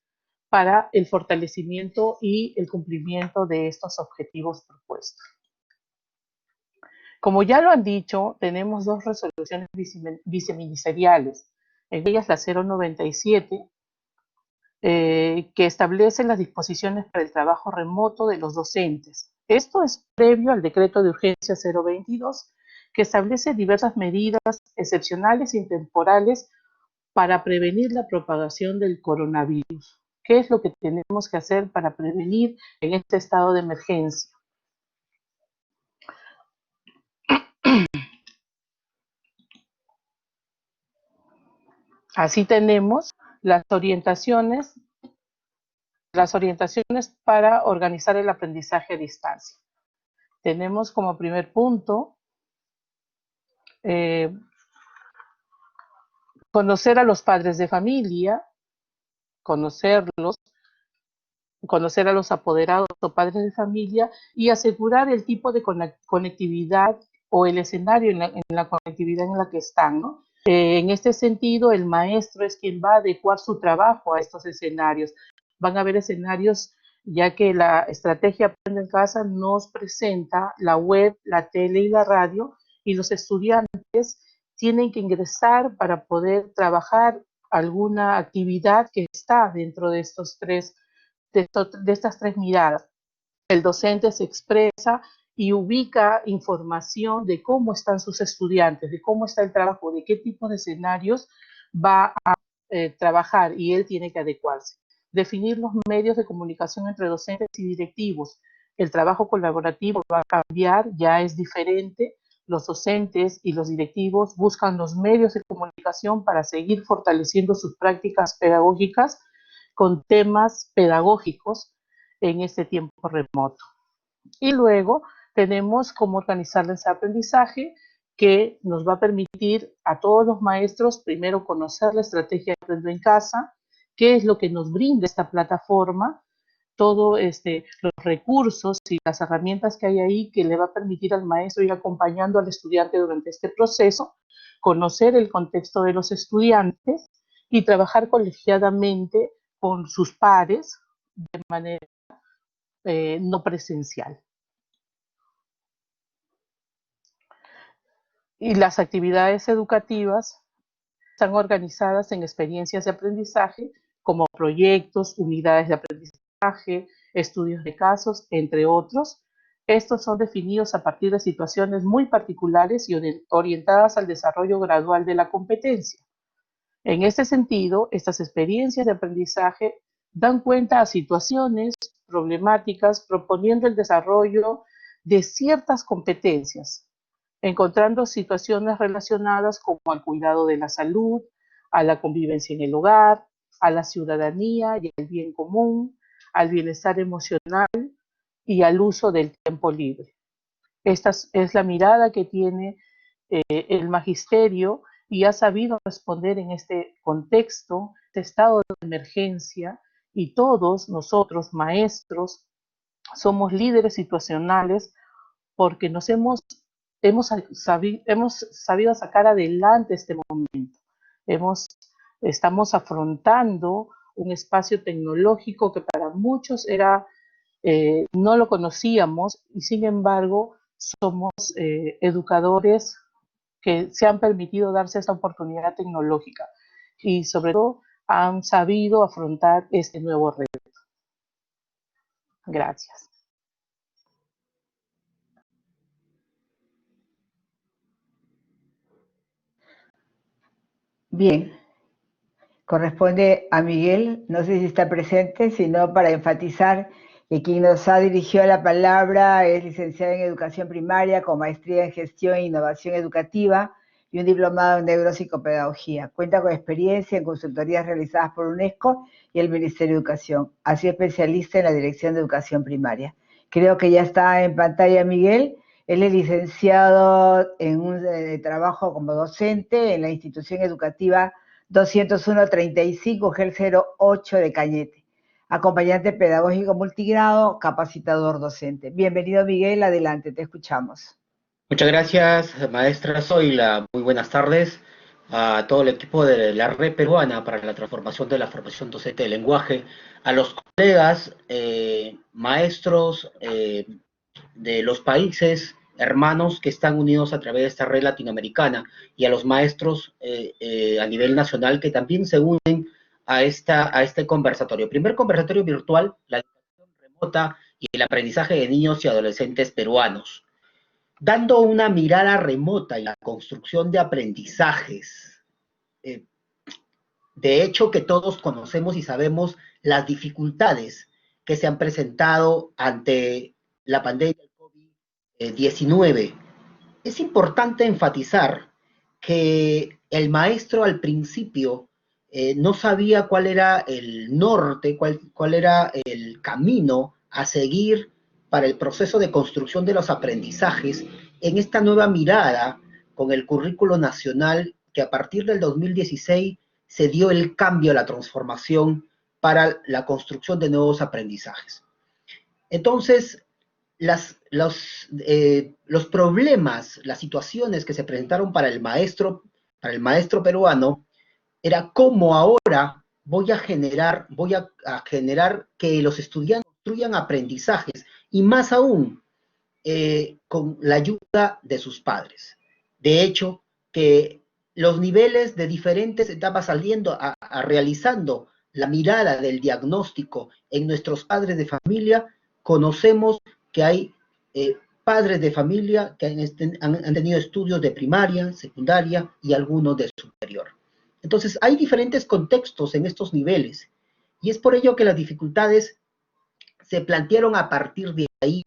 Speaker 7: para el fortalecimiento y el cumplimiento de estos objetivos propuestos. Como ya lo han dicho, tenemos dos resoluciones viceministeriales, en ellas la 097, que establece las disposiciones para el trabajo remoto de los docentes. Esto es previo al decreto de urgencia 022, que establece diversas medidas excepcionales y temporales para prevenir la propagación del coronavirus. ¿Qué es lo que tenemos que hacer para prevenir en este estado de emergencia? Así tenemos las orientaciones para organizar el aprendizaje a distancia. Tenemos como primer punto conocer a los padres de familia, conocerlos, conocer a los apoderados o padres de familia y asegurar el tipo de conectividad o el escenario en la conectividad en la que están, ¿no? En este sentido, el maestro es quien va a adecuar su trabajo a estos escenarios. Van a haber escenarios, ya que la estrategia Aprende en Casa nos presenta la web, la tele y la radio, y los estudiantes tienen que ingresar para poder trabajar alguna actividad que está dentro de estas tres miradas. El docente se expresa y ubica información de cómo están sus estudiantes, de cómo está el trabajo, de qué tipo de escenarios va a trabajar, y él tiene que adecuarse. Definir los medios de comunicación entre docentes y directivos. El trabajo colaborativo va a cambiar, ya es diferente. Los docentes y los directivos buscan los medios de comunicación para seguir fortaleciendo sus prácticas pedagógicas con temas pedagógicos en este tiempo remoto. Y luego tenemos cómo organizar ese aprendizaje, que nos va a permitir a todos los maestros primero conocer la estrategia de Aprendo en Casa, qué es lo que nos brinda esta plataforma, todos los recursos y las herramientas que hay ahí que le va a permitir al maestro ir acompañando al estudiante durante este proceso, conocer el contexto de los estudiantes y trabajar colegiadamente con sus pares de manera no presencial. Y las actividades educativas están organizadas en experiencias de aprendizaje como proyectos, unidades de aprendizaje, estudios de casos, entre otros. Estos son definidos a partir de situaciones muy particulares y orientadas al desarrollo gradual de la competencia. En este sentido, estas experiencias de aprendizaje dan cuenta a situaciones problemáticas, proponiendo el desarrollo de ciertas competencias, encontrando situaciones relacionadas como al cuidado de la salud, a la convivencia en el hogar, a la ciudadanía y al bien común, al bienestar emocional y al uso del tiempo libre. Esta es la mirada que tiene el magisterio, y ha sabido responder en este contexto, este estado de emergencia, y todos nosotros, maestros, somos líderes situacionales porque hemos sabido sacar adelante este momento. Estamos afrontando un espacio tecnológico que para muchos no lo conocíamos, y sin embargo somos educadores que se han permitido darse esta oportunidad tecnológica y sobre todo han sabido afrontar este nuevo reto. Gracias.
Speaker 2: Bien, corresponde a Miguel, no sé si está presente, sino para enfatizar que quien nos ha dirigido la palabra es licenciada en Educación Primaria con maestría en Gestión e Innovación Educativa y un diplomado en Neuropsicopedagogía. Cuenta con experiencia en consultorías realizadas por UNESCO y el Ministerio de Educación. Ha sido especialista en la Dirección de Educación Primaria. Creo que ya está en pantalla Miguel. Él es licenciado en un trabajo como docente en la institución educativa 201-35 GEL 08 de Cañete. Acompañante pedagógico multigrado, capacitador docente. Bienvenido Miguel, adelante, te escuchamos.
Speaker 8: Muchas gracias, maestra Zoila. Muy buenas tardes a todo el equipo de la Red Peruana para la Transformación de la Formación Docente del Lenguaje, a los colegas, maestros de los países hermanos que están unidos a través de esta red latinoamericana y a los maestros a nivel nacional que también se unen a este conversatorio. Primer conversatorio virtual, la educación remota y el aprendizaje de niños y adolescentes peruanos. Dando una mirada remota en la construcción de aprendizajes. De hecho, que todos conocemos y sabemos las dificultades que se han presentado ante la pandemia del COVID-19. Es importante enfatizar que el maestro al principio no sabía cuál era el norte, cuál era el camino a seguir para el proceso de construcción de los aprendizajes en esta nueva mirada con el currículo nacional que a partir del 2016 se dio el cambio, la transformación para la construcción de nuevos aprendizajes. Entonces, los problemas, las situaciones que se presentaron para el maestro peruano, era cómo ahora voy a generar que los estudiantes construyan aprendizajes, y más aún, con la ayuda de sus padres. De hecho, que los niveles de diferentes etapas saliendo realizando la mirada del diagnóstico en nuestros padres de familia, conocemos que hay padres de familia que han tenido estudios de primaria, secundaria y algunos de superior. Entonces, hay diferentes contextos en estos niveles, y es por ello que las dificultades se plantearon a partir de ahí,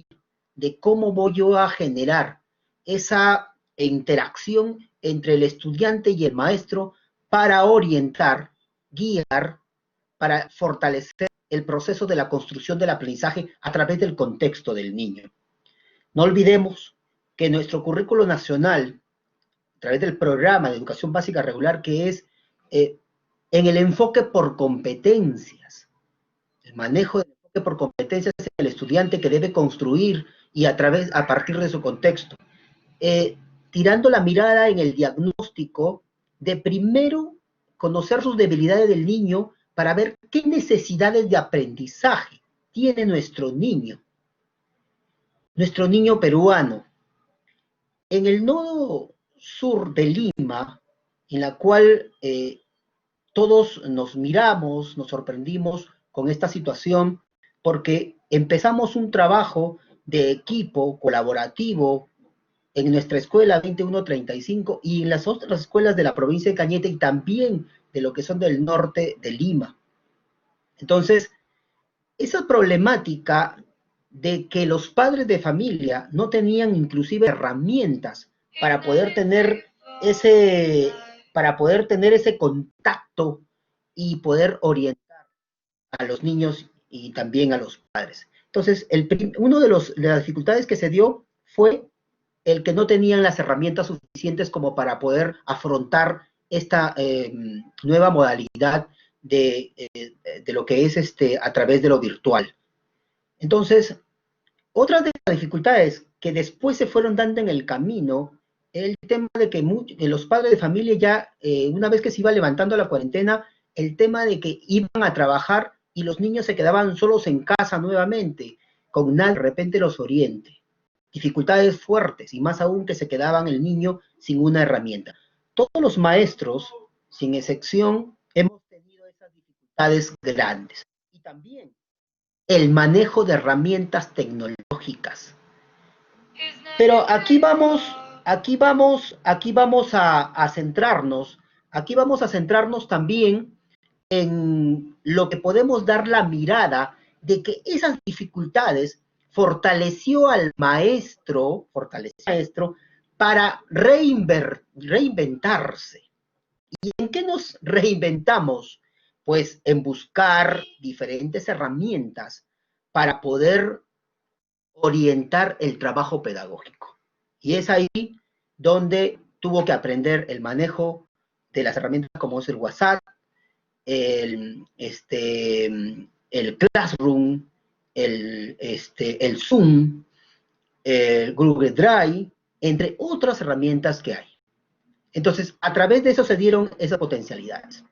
Speaker 8: de cómo voy yo a generar esa interacción entre el estudiante y el maestro para orientar, guiar, para fortalecer el proceso de la construcción del aprendizaje a través del contexto del niño. No olvidemos que nuestro currículo nacional, a través del programa de educación básica regular, que es en el enfoque por competencias, el manejo del enfoque por competencias es el estudiante que debe construir y a partir de su contexto, tirando la mirada en el diagnóstico de primero conocer sus debilidades del niño para ver qué necesidades de aprendizaje tiene nuestro niño peruano. En el nodo sur de Lima, en la cual todos nos miramos, nos sorprendimos con esta situación, porque empezamos un trabajo de equipo colaborativo en nuestra escuela 2135 y en las otras escuelas de la provincia de Cañete y también de lo que son del norte de Lima. Entonces, esa problemática de que los padres de familia no tenían inclusive herramientas para poder tener ese contacto y poder orientar a los niños y también a los padres. Entonces, una de las dificultades que se dio fue el que no tenían las herramientas suficientes como para poder afrontar esta nueva modalidad de lo que es a través de lo virtual. Entonces, otra de las dificultades que después se fueron dando en el camino, el tema de que los padres de familia ya, una vez que se iba levantando la cuarentena, el tema de que iban a trabajar y los niños se quedaban solos en casa nuevamente, con nadie de repente los oriente. Dificultades fuertes, y más aún que se quedaban el niño sin una herramienta. Todos los maestros, sin excepción, hemos tenido esas dificultades grandes. Y también el manejo de herramientas tecnológicas. Pero aquí vamos a centrarnos aquí vamos a centrarnos también en lo que podemos dar la mirada de que esas dificultades fortaleció al maestro, para reinventarse. ¿Y en qué nos reinventamos? Pues en buscar diferentes herramientas para poder orientar el trabajo pedagógico. Y es ahí donde tuvo que aprender el manejo de las herramientas como es el WhatsApp, el Classroom, el Zoom, el Google Drive, entre otras herramientas que hay. Entonces, a través de eso se dieron esas potencialidades.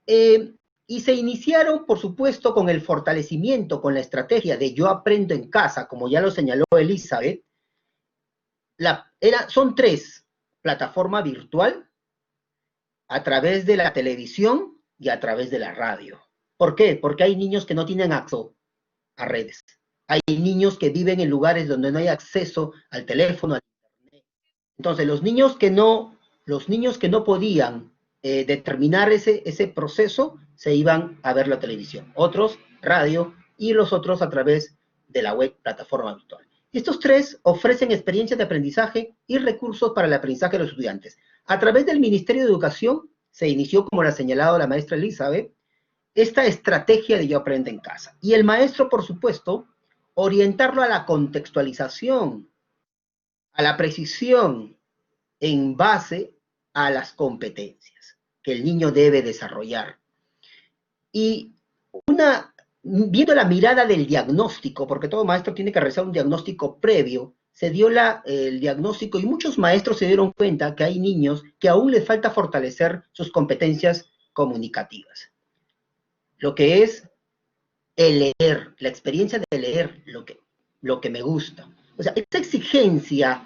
Speaker 8: Y se iniciaron, por supuesto, con el fortalecimiento, con la estrategia de Yo Aprendo en Casa, como ya lo señaló Elizabeth. Son 3: plataforma virtual, a través de la televisión y a través de la radio. ¿Por qué? Porque hay niños que no tienen acceso a redes. Hay niños que viven en lugares donde no hay acceso al teléfono, al internet. Entonces, los niños que no podían determinar ese proceso, se iban a ver la televisión. Otros, radio, y los otros a través de la web, plataforma virtual. Estos 3 ofrecen experiencias de aprendizaje y recursos para el aprendizaje de los estudiantes. A través del Ministerio de Educación se inició, como lo ha señalado la maestra Elizabeth, esta estrategia de Yo Aprendo en Casa. Y el maestro, por supuesto, orientarlo a la contextualización, a la precisión, en base a las competencias que el niño debe desarrollar. Y viendo la mirada del diagnóstico, porque todo maestro tiene que realizar un diagnóstico previo, se dio el diagnóstico y muchos maestros se dieron cuenta que hay niños que aún les falta fortalecer sus competencias comunicativas. Lo que es el leer, la experiencia de leer, lo que me gusta. O sea, esta exigencia,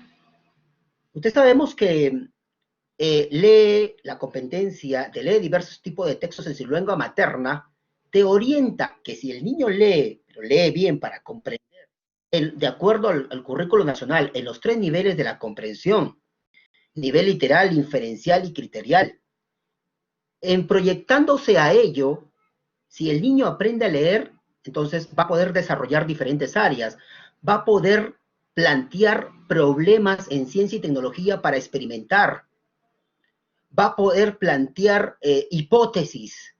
Speaker 8: ustedes sabemos que lee la competencia de leer diversos tipos de textos en su lengua materna, te orienta que si el niño lee, pero lee bien para comprender, de acuerdo al currículo nacional, en los 3 niveles de la comprensión, nivel literal, inferencial y criterial, en proyectándose a ello, si el niño aprende a leer, entonces va a poder desarrollar diferentes áreas, va a poder plantear problemas en ciencia y tecnología para experimentar, va a poder plantear hipótesis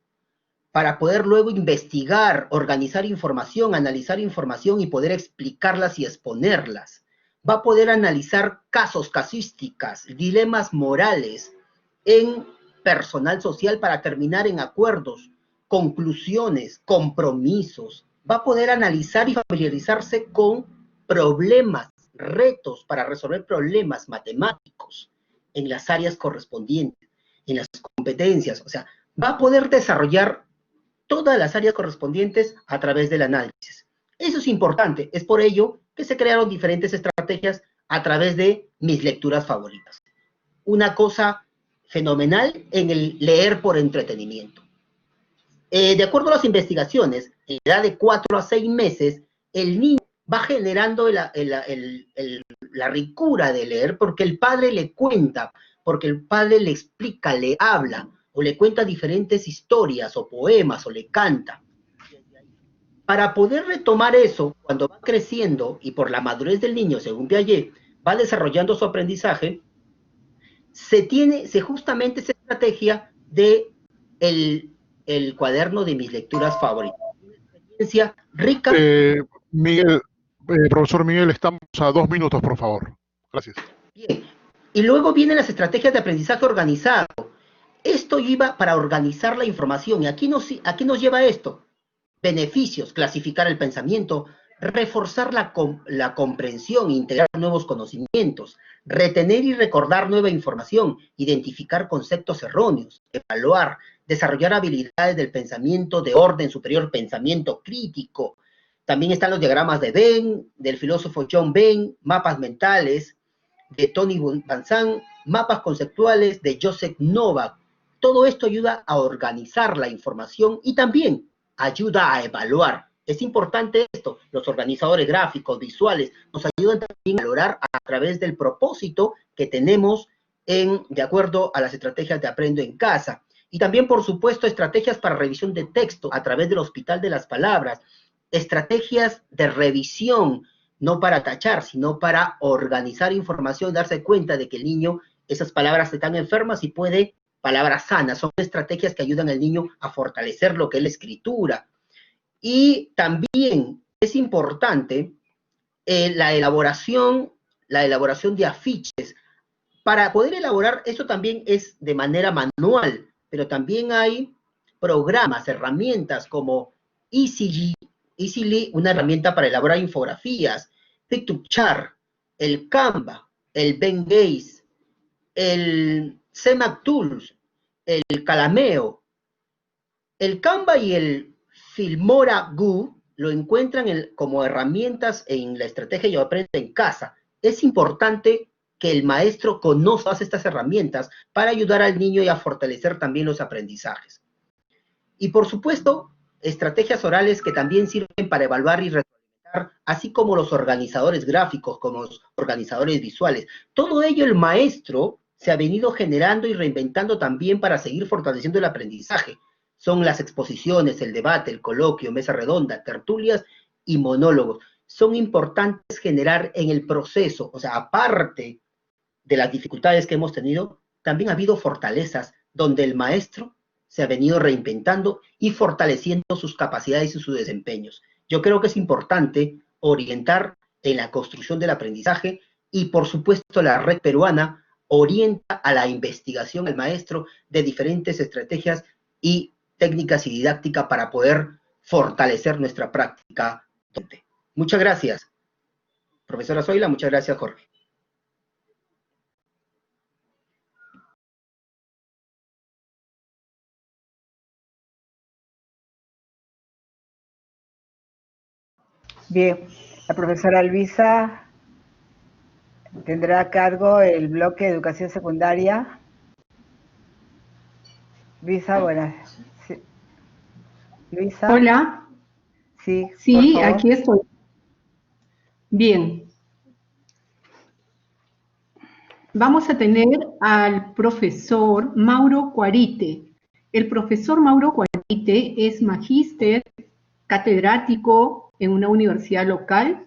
Speaker 8: para poder luego investigar, organizar información, analizar información y poder explicarlas y exponerlas. Va a poder analizar casos, casuísticas, dilemas morales en personal social para terminar en acuerdos, conclusiones, compromisos. Va a poder analizar y familiarizarse con problemas, retos para resolver problemas matemáticos en las áreas correspondientes, en las competencias. O sea, va a poder desarrollar todas las áreas correspondientes a través del análisis. Eso es importante. Es por ello que se crearon diferentes estrategias a través de mis lecturas favoritas. Una cosa fenomenal en el leer por entretenimiento. De acuerdo a las investigaciones, en la edad de 4 a 6 meses, el niño va generando la ricura de leer porque el padre le cuenta, porque el padre le explica, le habla, o le cuenta diferentes historias o poemas, o le canta. Para poder retomar eso, cuando va creciendo, y por la madurez del niño, según Piaget, va desarrollando su aprendizaje, se justamente esa estrategia de el cuaderno de mis lecturas favoritas. Una experiencia rica.
Speaker 4: Profesor Miguel, estamos a 2 minutos, por favor. Gracias.
Speaker 8: Bien. Y luego vienen las estrategias de aprendizaje organizado. Esto iba para organizar la información. ¿Y aquí nos lleva esto? Beneficios: clasificar el pensamiento, reforzar la comprensión, integrar nuevos conocimientos, retener y recordar nueva información, identificar conceptos erróneos, evaluar, desarrollar habilidades del pensamiento de orden superior, pensamiento crítico. También están los diagramas de Venn, del filósofo John Venn, mapas mentales de Tony Van Zandt, mapas conceptuales de Joseph Novak. Todo esto ayuda a organizar la información y también ayuda a evaluar. Es importante esto. Los organizadores gráficos, visuales, nos ayudan también a valorar a través del propósito que tenemos de acuerdo a las estrategias de Aprendo en Casa. Y también, por supuesto, estrategias para revisión de texto a través del Hospital de las Palabras, estrategias de revisión, no para tachar, sino para organizar información, darse cuenta de que el niño, esas palabras están enfermas y puede palabras sanas. Son estrategias que ayudan al niño a fortalecer lo que es la escritura. Y también es importante la elaboración de afiches. Para poder elaborar, eso también es de manera manual, pero también hay programas, herramientas como Easily, una herramienta para elaborar infografías, Pictochart, el Canva, el Bengase, el CMAC Tools, el Calameo. El Canva y el Filmora Go lo encuentran como herramientas en la estrategia Yo Aprendo en Casa. Es importante que el maestro conozca estas herramientas para ayudar al niño y a fortalecer también los aprendizajes. Y por supuesto, estrategias orales que también sirven para evaluar y retroalimentar, así como los organizadores gráficos, como los organizadores visuales. Todo ello el maestro se ha venido generando y reinventando también para seguir fortaleciendo el aprendizaje. Son las exposiciones, el debate, el coloquio, mesa redonda, tertulias y monólogos. Son importantes generar en el proceso, o sea, aparte de las dificultades que hemos tenido, también ha habido fortalezas donde el maestro se ha venido reinventando y fortaleciendo sus capacidades y sus desempeños. Yo creo que es importante orientar en la construcción del aprendizaje y, por supuesto, la red peruana orienta a la investigación al maestro de diferentes estrategias y técnicas y didáctica para poder fortalecer nuestra práctica. Muchas gracias, profesora Zoila. Muchas gracias, Jorge.
Speaker 2: Bien, la profesora Luisa tendrá a cargo el bloque de educación secundaria. Luisa, buenas. Sí. Luisa.
Speaker 1: Hola. Sí, aquí estoy. Bien. Vamos a tener al profesor Mauro Cuarite. El profesor Mauro Cuarite es magíster, catedrático en una universidad local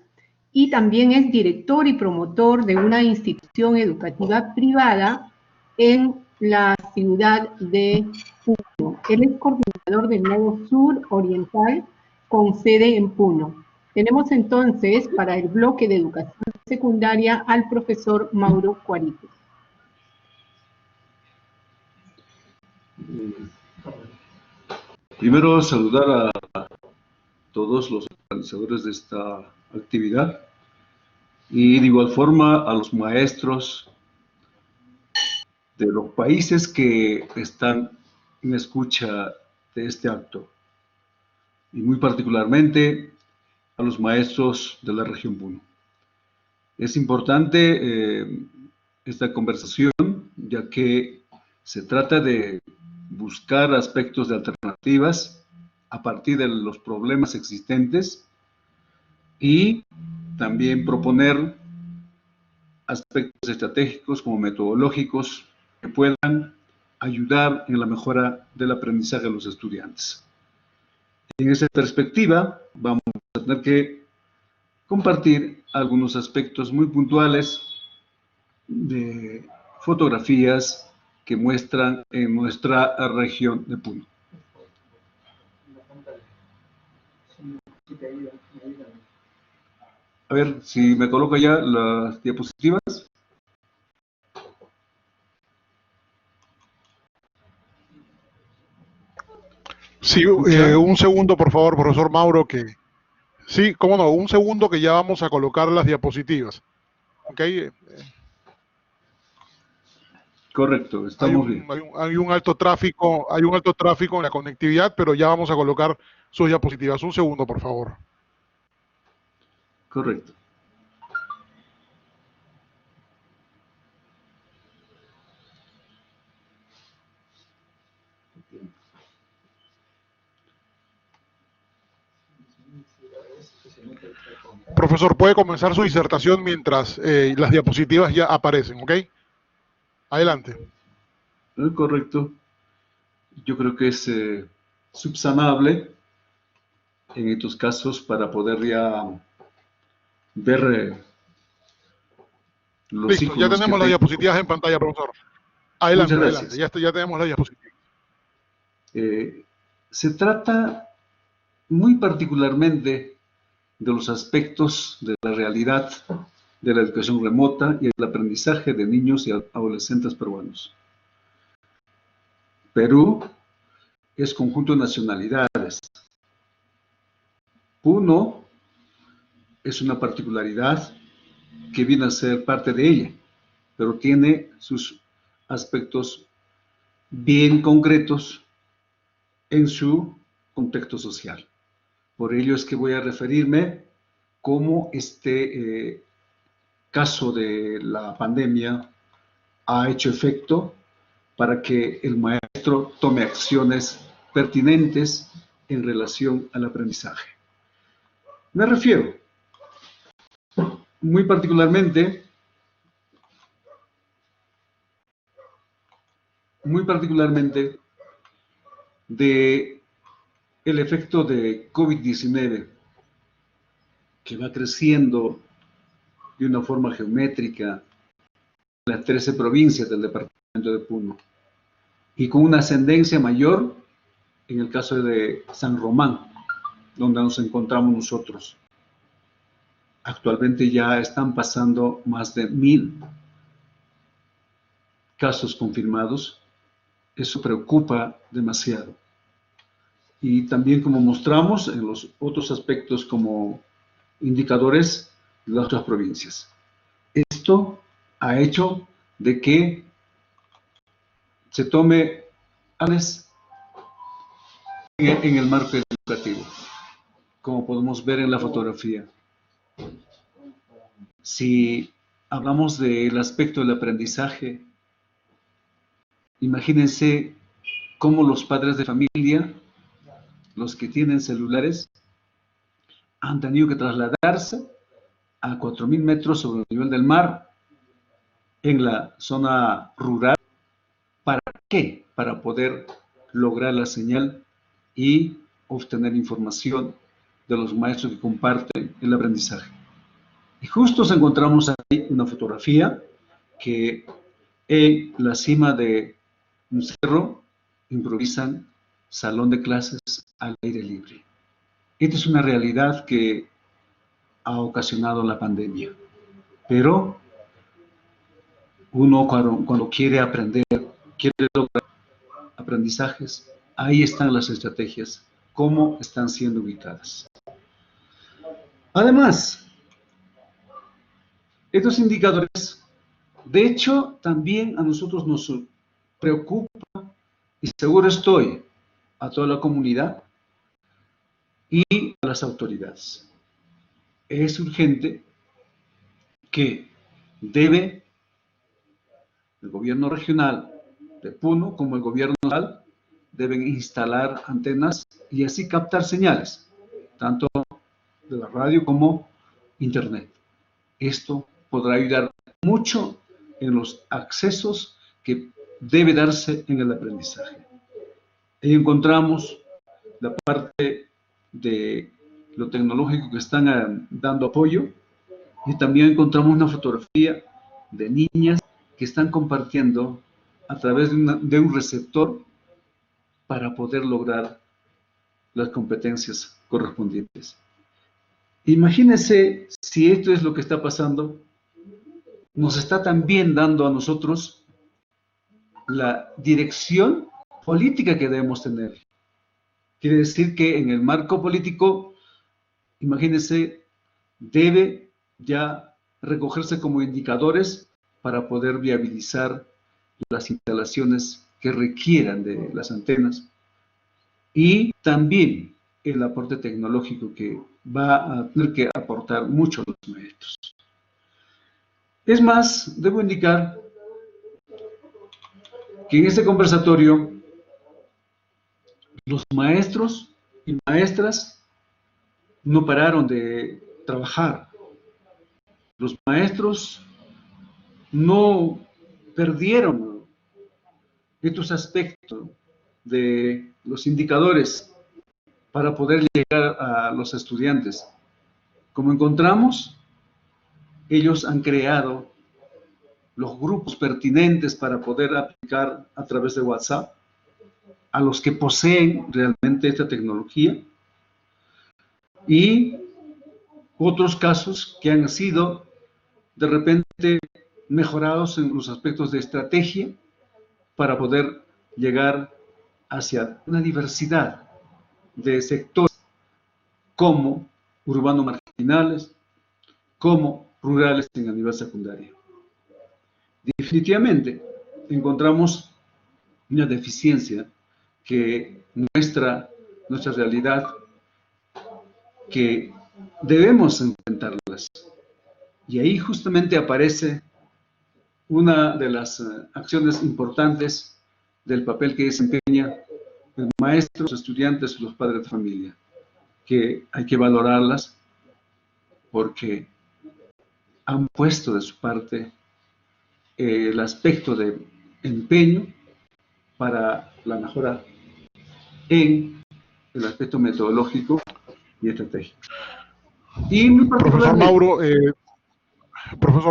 Speaker 1: y también es director y promotor de una institución educativa privada en la ciudad de Puno. Él es coordinador del Nodo Sur Oriental con sede en Puno. Tenemos entonces para el bloque de educación secundaria al profesor Mauro Cuarite.
Speaker 9: Primero saludar a todos los organizadores de esta actividad y de igual forma a los maestros de los países que están en escucha de este acto y muy particularmente a los maestros de la región Puno. Es importante esta conversación, ya que se trata de buscar aspectos de alternativas a partir de los problemas existentes y también proponer aspectos estratégicos como metodológicos que puedan ayudar en la mejora del aprendizaje de los estudiantes. En esa perspectiva, vamos a tener que compartir algunos aspectos muy puntuales de fotografías que muestran en nuestra región de Puno. A ver, si me coloco ya las diapositivas.
Speaker 4: Sí, un segundo, por favor, profesor Mauro, que... Sí, cómo no, un segundo que ya vamos a colocar las diapositivas. ¿Ok?
Speaker 9: Correcto, estamos bien.
Speaker 4: Hay un alto tráfico en la conectividad, pero ya vamos a colocar sus diapositivas. Un segundo, por favor.
Speaker 9: Correcto.
Speaker 4: Profesor, puede comenzar su disertación mientras las diapositivas ya aparecen, ¿ok? Adelante.
Speaker 9: Correcto. Yo creo que es subsanable en estos casos para poder ya ver los
Speaker 4: Listo, ya
Speaker 9: ciclos que
Speaker 4: tenemos las
Speaker 9: tengo.
Speaker 4: diapositivas en pantalla, profesor. Adelante,
Speaker 9: Muchas
Speaker 4: adelante,
Speaker 9: gracias.
Speaker 4: ya tenemos las diapositivas.
Speaker 9: Se trata muy particularmente de los aspectos de la realidad de la educación remota y el aprendizaje de niños y adolescentes peruanos. Perú es conjunto de nacionalidades. Puno es una particularidad que viene a ser parte de ella, pero tiene sus aspectos bien concretos en su contexto social. Por ello es que voy a referirme cómo este caso de la pandemia ha hecho efecto para que el maestro tome acciones pertinentes en relación al aprendizaje. Me refiero muy particularmente de el efecto de COVID-19 que va creciendo de una forma geométrica en las 13 provincias del departamento de Puno y con una ascendencia mayor en el caso de San Román, donde nos encontramos nosotros. Actualmente ya están pasando más de 1000 casos confirmados. Eso preocupa demasiado. Y también, como mostramos en los otros aspectos como indicadores de las otras provincias. Esto ha hecho de que se tome acciones en el marco educativo, como podemos ver en la fotografía. Si hablamos del aspecto del aprendizaje, imagínense cómo los padres de familia, los que tienen celulares, han tenido que trasladarse a 4000 metros sobre el nivel del mar en la zona rural. ¿Para qué? Para poder lograr la señal y obtener información de los maestros que comparten el aprendizaje. Y justo nos encontramos ahí una fotografía que en la cima de un cerro improvisan salón de clases al aire libre. Esta es una realidad que ha ocasionado la pandemia. Pero uno cuando quiere aprender, quiere lograr aprendizajes, ahí están las estrategias, cómo están siendo ubicadas. Además, estos indicadores, de hecho, también a nosotros nos preocupa, y seguro estoy, a toda la comunidad y a las autoridades. Es urgente que debe el gobierno regional de Puno como el gobierno nacional deben instalar antenas y así captar señales, tanto de la radio como internet. Esto podrá ayudar mucho en los accesos que debe darse en el aprendizaje. Ahí encontramos la parte de lo tecnológico que están dando apoyo y también encontramos una fotografía de niñas que están compartiendo a través de un receptor para poder lograr las competencias correspondientes. Imagínense si esto es lo que está pasando, nos está también dando a nosotros la dirección política que debemos tener. Quiere decir que en el marco político, imagínense, debe ya recogerse como indicadores para poder viabilizar las instalaciones que requieran de las antenas y también el aporte tecnológico que va a tener que aportar mucho a los maestros. Es más, debo indicar que en este conversatorio los maestros y maestras no pararon de trabajar. Los maestros no perdieron estos aspectos de los indicadores para poder llegar a los estudiantes. Como encontramos, ellos han creado los grupos pertinentes para poder aplicar a través de WhatsApp a los que poseen realmente esta tecnología, y otros casos que han sido de repente mejorados en los aspectos de estrategia para poder llegar hacia una diversidad de sectores como urbanos marginales, como rurales en el nivel secundario. Definitivamente encontramos una deficiencia que muestra nuestra realidad, que debemos enfrentarlas. Y ahí justamente aparece una de las acciones importantes del papel que desempeña el maestro, los estudiantes, los padres de familia, que hay que valorarlas porque han puesto de su parte el aspecto de empeño para la mejora en el aspecto metodológico y estratégico. Y muy
Speaker 4: Profesor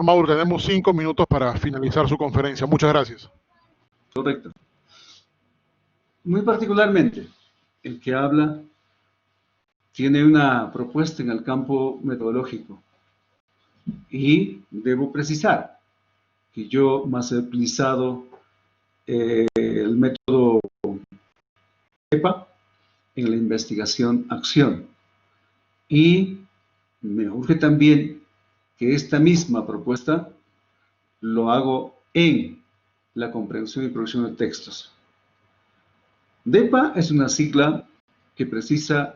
Speaker 4: Mauro, tenemos 5 minutos para finalizar su conferencia. Muchas gracias.
Speaker 9: Correcto. Muy particularmente, el que habla tiene una propuesta en el campo metodológico. Y debo precisar que yo más he utilizado el método EPA en la investigación-acción. Y me urge también que esta misma propuesta lo hago en la comprensión y producción de textos. DEPA es una sigla que precisa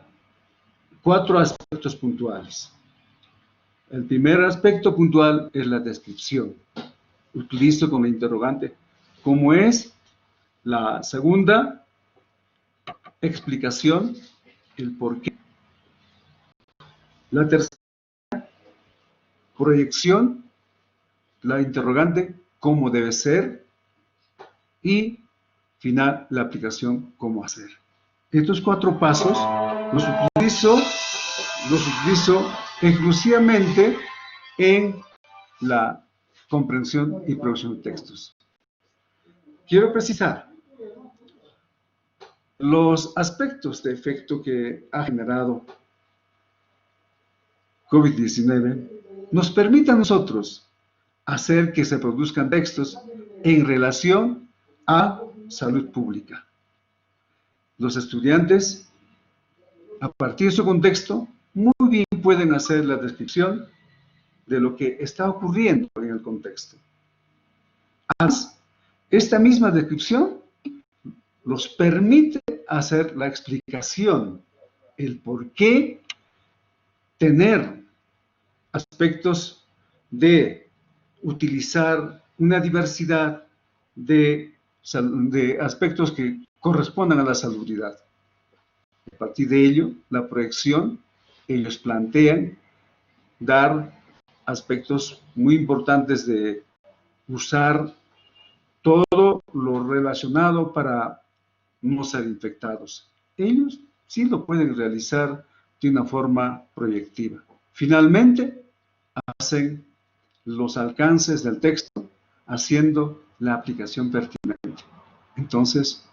Speaker 9: 4 aspectos puntuales. El primer aspecto puntual es la descripción. Utilizo como interrogante cómo es. La segunda, explicación, el por qué. La tercera, proyección, la interrogante, cómo debe ser. Y final, la aplicación, cómo hacer. Estos 4 pasos los utilizo exclusivamente en la comprensión y producción de textos. Quiero precisar, los aspectos de efecto que ha generado COVID-19 nos permiten a nosotros hacer que se produzcan textos en relación a salud pública. Los estudiantes, a partir de su contexto, muy bien pueden hacer la descripción de lo que está ocurriendo en el contexto. Además, esta misma descripción los permite hacer la explicación, el por qué tener aspectos de utilizar una diversidad de aspectos que correspondan a la salubridad. A partir de ello, la proyección, ellos plantean dar aspectos muy importantes de usar todo lo relacionado para no ser infectados. Ellos sí lo pueden realizar de una forma proyectiva. Finalmente, hacen los alcances del texto haciendo la aplicación pertinente. Entonces,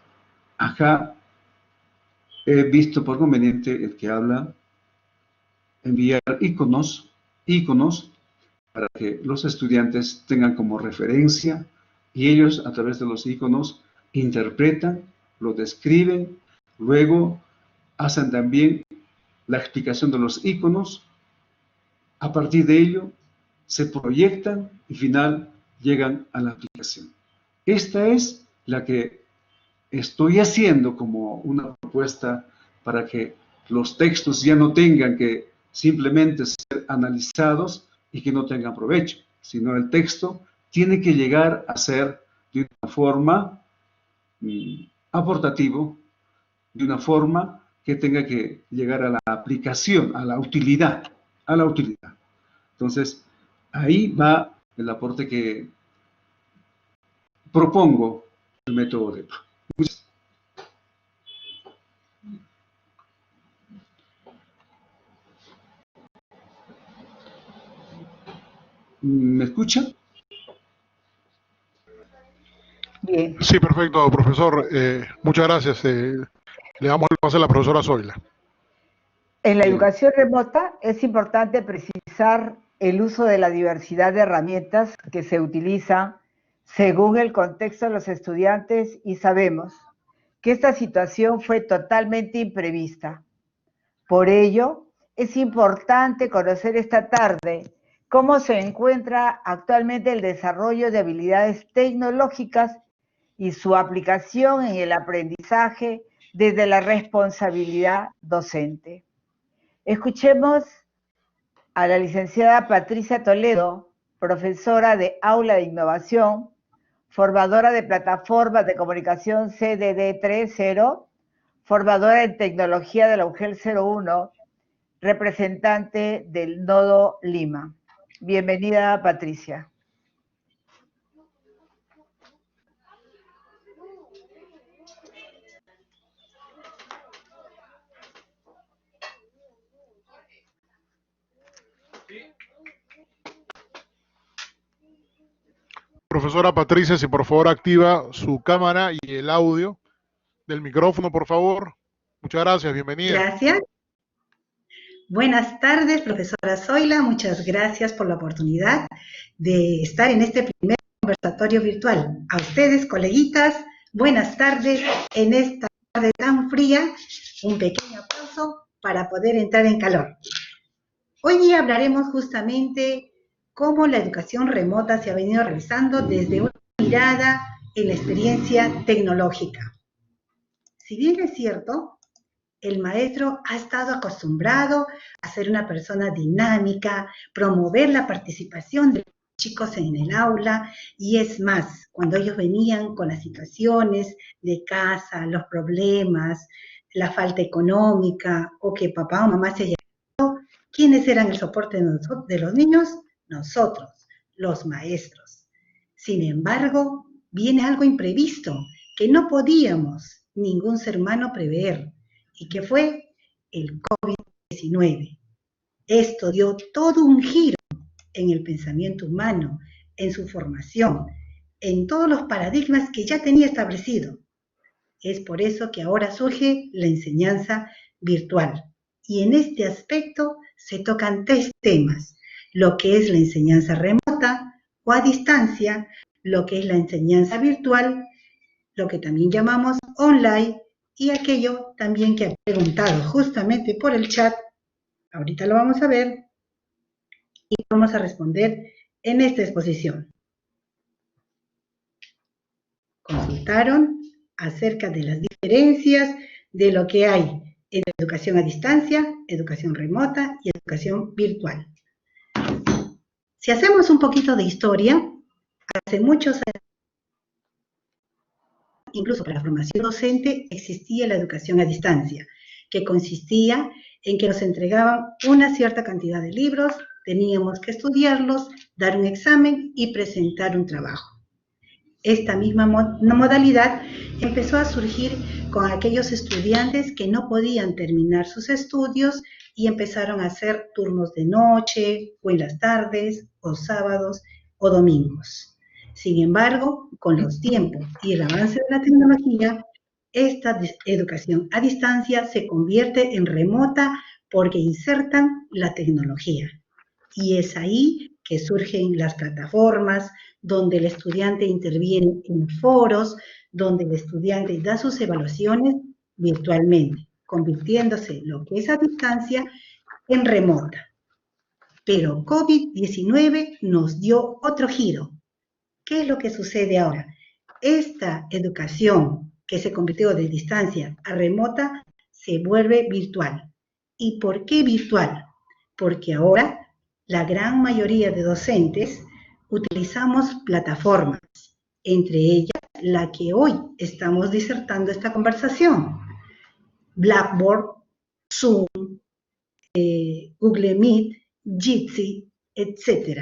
Speaker 9: acá he visto por conveniente el que habla enviar iconos para que los estudiantes tengan como referencia y ellos a través de los iconos interpretan, lo describen, luego hacen también la explicación de los iconos, a partir de ello se proyectan y al final llegan a la aplicación. Esta es la que estoy haciendo como una propuesta para que los textos ya no tengan que simplemente ser analizados y que no tengan provecho, sino el texto tiene que llegar a ser de una forma aportativo, de una forma que tenga que llegar a la aplicación, a la utilidad, Entonces, ahí va el aporte que propongo el método DEPA. ¿Me escucha?
Speaker 2: Bien.
Speaker 4: Sí, perfecto, profesor. Muchas gracias. Le damos el pase a la profesora Zoila.
Speaker 2: En la
Speaker 9: Bien.
Speaker 2: educación remota es importante precisar el uso de la diversidad de herramientas que se utilizan según el contexto de los estudiantes y sabemos que esta situación fue totalmente imprevista. Por ello, es importante conocer esta tarde cómo se encuentra actualmente el desarrollo de habilidades tecnológicas y su aplicación en el aprendizaje desde la responsabilidad docente. Escuchemos a la licenciada Patricia Toledo, profesora de Aula de Innovación, formadora de plataformas de comunicación CDD 3.0, formadora en tecnología de la UGEL 01, representante del Nodo Lima. Bienvenida, Patricia.
Speaker 4: Profesora Patricia, si por favor activa su cámara y el audio del micrófono, por favor. Muchas gracias, bienvenida.
Speaker 10: Gracias. Buenas tardes, profesora Zoila. Muchas gracias por la oportunidad de estar en este primer conversatorio virtual. A ustedes, coleguitas, buenas tardes en esta tarde tan fría. Un pequeño aplauso para poder entrar en calor. Hoy día hablaremos justamente cómo la educación remota se ha venido realizando desde una mirada en la experiencia tecnológica. Si bien es cierto, el maestro ha estado acostumbrado a ser una persona dinámica, promover la participación de los chicos en el aula, y es más, cuando ellos venían con las situaciones de casa, los problemas, la falta económica, o que papá o mamá se haya ido, ¿quiénes eran el soporte de los niños? Nosotros, los maestros. Sin embargo, viene algo imprevisto que no podíamos ningún ser humano prever, y que fue el COVID-19. Esto dio todo un giro en el pensamiento humano, en su formación, en todos los paradigmas que ya tenía establecido. Es por eso que ahora surge la enseñanza virtual. Y en este aspecto se tocan tres temas: lo que es la enseñanza remota o a distancia, lo que es la enseñanza virtual, lo que también llamamos online, y aquello también que ha preguntado justamente por el chat. Ahorita lo vamos a ver y vamos a responder en esta exposición. Consultaron acerca de las diferencias de lo que hay en educación a distancia, educación remota y educación virtual. Si hacemos un poquito de historia, hace muchos años, incluso para la formación docente, existía la educación a distancia, que consistía en que nos entregaban una cierta cantidad de libros, teníamos que estudiarlos, dar un examen y presentar un trabajo. Esta misma modalidad empezó a surgir con aquellos estudiantes que no podían terminar sus estudios y empezaron a hacer turnos de noche, o en las tardes, o sábados, o domingos. Sin embargo, con los tiempos y el avance de la tecnología, esta educación a distancia se convierte en remota porque insertan la tecnología. Y es ahí que surgen las plataformas, donde el estudiante interviene en foros, donde el estudiante da sus evaluaciones virtualmente, convirtiéndose lo que es a distancia en remota. Pero COVID-19 nos dio otro giro. ¿Qué es lo que sucede ahora? Esta educación que se convirtió de distancia a remota se vuelve virtual. ¿Y por qué virtual? Porque ahora la gran mayoría de docentes utilizamos plataformas, entre ellas la que hoy estamos disertando esta conversación: Blackboard, Zoom, Google Meet, Jitsi, etc.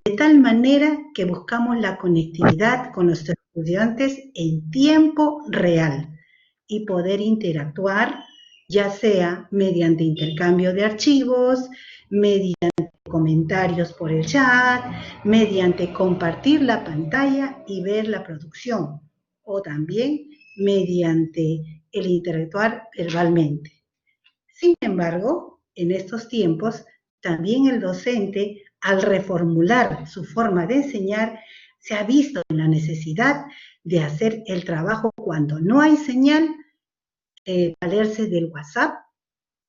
Speaker 10: De tal manera que buscamos la conectividad con nuestros estudiantes en tiempo real y poder interactuar, ya sea mediante intercambio de archivos, mediante comentarios por el chat, mediante compartir la pantalla y ver la producción, o también mediante el interactuar verbalmente. Sin embargo, en estos tiempos, también el docente, al reformular su forma de enseñar, se ha visto en la necesidad de hacer el trabajo cuando no hay señal, valerse del WhatsApp,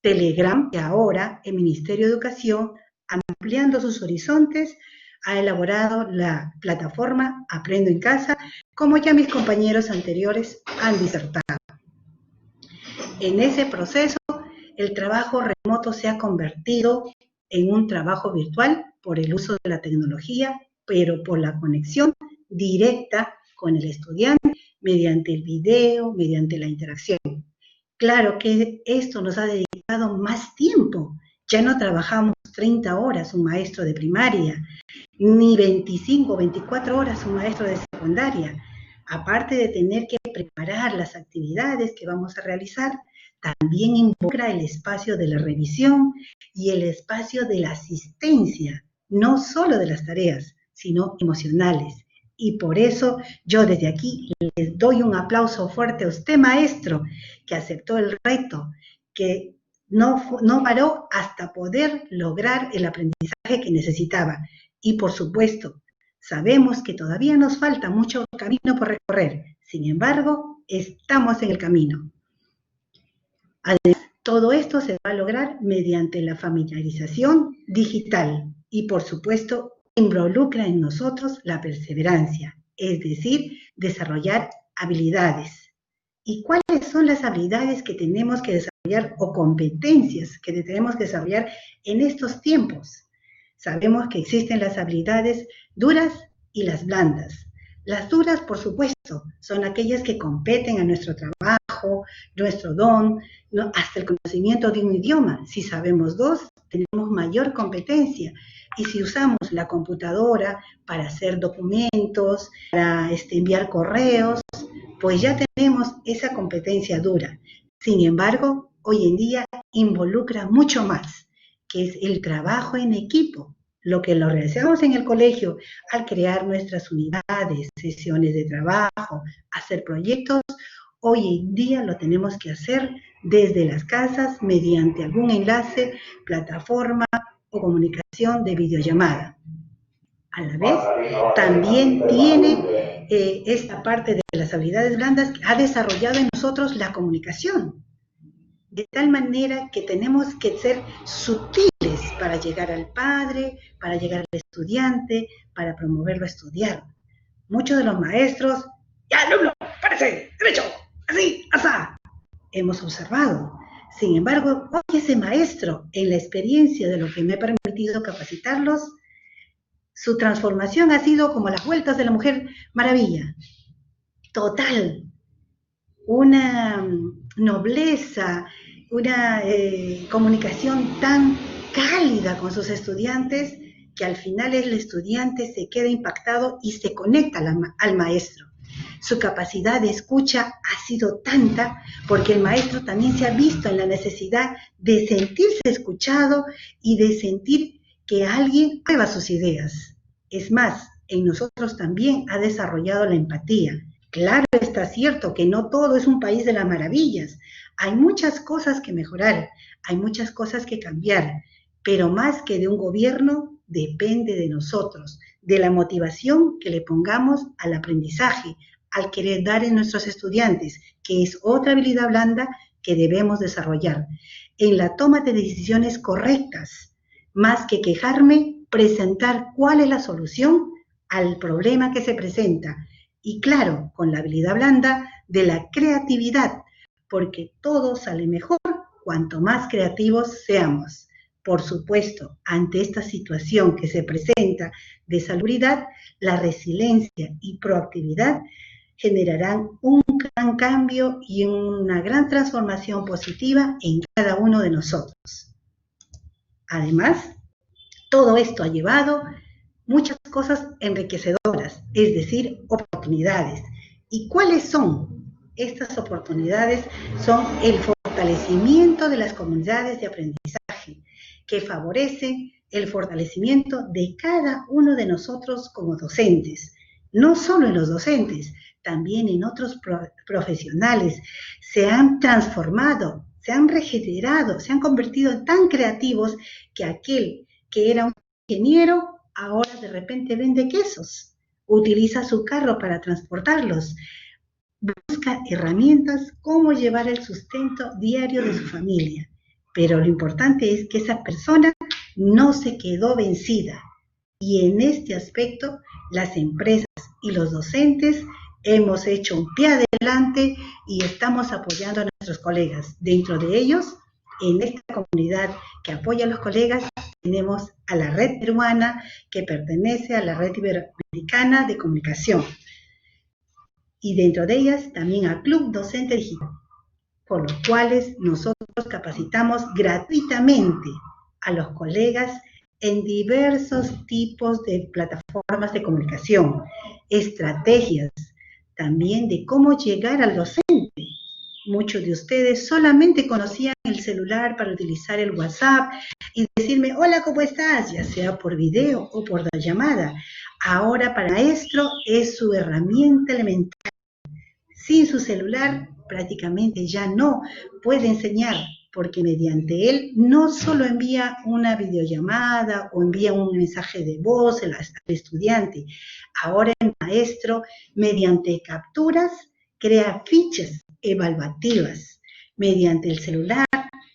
Speaker 10: Telegram, que ahora el Ministerio de Educación, ampliando sus horizontes, ha elaborado la plataforma Aprendo en Casa, como ya mis compañeros anteriores han disertado. En ese proceso, el trabajo remoto se ha convertido en un trabajo virtual por el uso de la tecnología, pero por la conexión directa con el estudiante mediante el video, mediante la interacción. Claro que esto nos ha dedicado más tiempo. Ya no trabajamos 30 horas un maestro de primaria, ni 25 o 24 horas un maestro de secundaria. Aparte de tener que preparar las actividades que vamos a realizar, también involucra el espacio de la revisión y el espacio de la asistencia, no solo de las tareas, sino emocionales. Y por eso yo desde aquí les doy un aplauso fuerte a usted, maestro, que aceptó el reto, que no paró hasta poder lograr el aprendizaje que necesitaba. Y por supuesto, sabemos que todavía nos falta mucho camino por recorrer. Sin embargo, estamos en el camino. Además, todo esto se va a lograr mediante la familiarización digital y, por supuesto, involucra en nosotros la perseverancia, es decir, desarrollar habilidades. ¿Y cuáles son las habilidades que tenemos que desarrollar o competencias que tenemos que desarrollar en estos tiempos? Sabemos que existen las habilidades duras y las blandas. Las duras, por supuesto, son aquellas que competen a nuestro trabajo, nuestro don, hasta el conocimiento de un idioma. Si sabemos dos, tenemos mayor competencia. Y si usamos la computadora para hacer documentos, para enviar correos, pues ya tenemos esa competencia dura. Sin embargo, hoy en día involucra mucho más, que es el trabajo en equipo. Lo que lo realizamos en el colegio al crear nuestras unidades, sesiones de trabajo, hacer proyectos, hoy en día lo tenemos que hacer desde las casas mediante algún enlace, plataforma o comunicación de videollamada. A la vez, también tiene esta parte de las habilidades blandas que ha desarrollado en nosotros la comunicación. De tal manera que tenemos que ser sutiles para llegar al padre, para llegar al estudiante, para promoverlo a estudiar. Muchos de los maestros, ¡ya alumno, párese, derecho, así, asá! Hemos observado. Sin embargo, hoy ese maestro, en la experiencia de lo que me ha permitido capacitarlos, su transformación ha sido como las vueltas de la Mujer Maravilla. Total. Una nobleza, una comunicación tan cálida con sus estudiantes que al final el estudiante se queda impactado y se conecta al maestro. Su capacidad de escucha ha sido tanta porque el maestro también se ha visto en la necesidad de sentirse escuchado y de sentir que alguien prueba sus ideas. Es más, en nosotros también ha desarrollado la empatía. Claro, está cierto que no todo es un país de las maravillas. Hay muchas cosas que mejorar, hay muchas cosas que cambiar, pero más que de un gobierno, depende de nosotros, de la motivación que le pongamos al aprendizaje, al querer dar en nuestros estudiantes, que es otra habilidad blanda que debemos desarrollar. En la toma de decisiones correctas, más que quejarme, presentar cuál es la solución al problema que se presenta. Y claro, con la habilidad blanda de la creatividad, porque todo sale mejor cuanto más creativos seamos. Por supuesto, ante esta situación que se presenta de salubridad, la resiliencia y proactividad generarán un gran cambio y una gran transformación positiva en cada uno de nosotros. Además, todo esto ha llevado muchas cosas enriquecedoras, es decir, oportunidades. ¿Y cuáles son? Estas oportunidades son el fortalecimiento de las comunidades de aprendizaje, que favorecen el fortalecimiento de cada uno de nosotros como docentes, no solo en los docentes, también en otros profesionales. Se han transformado, se han regenerado, se han convertido en tan creativos que aquel que era un ingeniero ahora de repente vende quesos, utiliza su carro para transportarlos, busca herramientas cómo llevar el sustento diario de su familia. Pero lo importante es que esa persona no se quedó vencida. Y en este aspecto, las empresas y los docentes hemos hecho un pie adelante y estamos apoyando a nuestros colegas. Dentro de ellos, en esta comunidad que apoya a los colegas, tenemos a la red peruana que pertenece a la red iberoamericana de comunicación. Y dentro de ellas también al Club Docente Digital, por los cuales nosotros capacitamos gratuitamente a los colegas en diversos tipos de plataformas de comunicación, estrategias, también de cómo llegar al docente. Muchos de ustedes solamente conocían el celular para utilizar el WhatsApp y decirme, hola, ¿cómo estás? Ya sea por video o por la llamada. Ahora para el maestro es su herramienta elemental. Sin su celular prácticamente ya no puede enseñar, porque mediante él no solo envía una videollamada o envía un mensaje de voz al estudiante, ahora el maestro mediante capturas crea fichas evaluativas, mediante el celular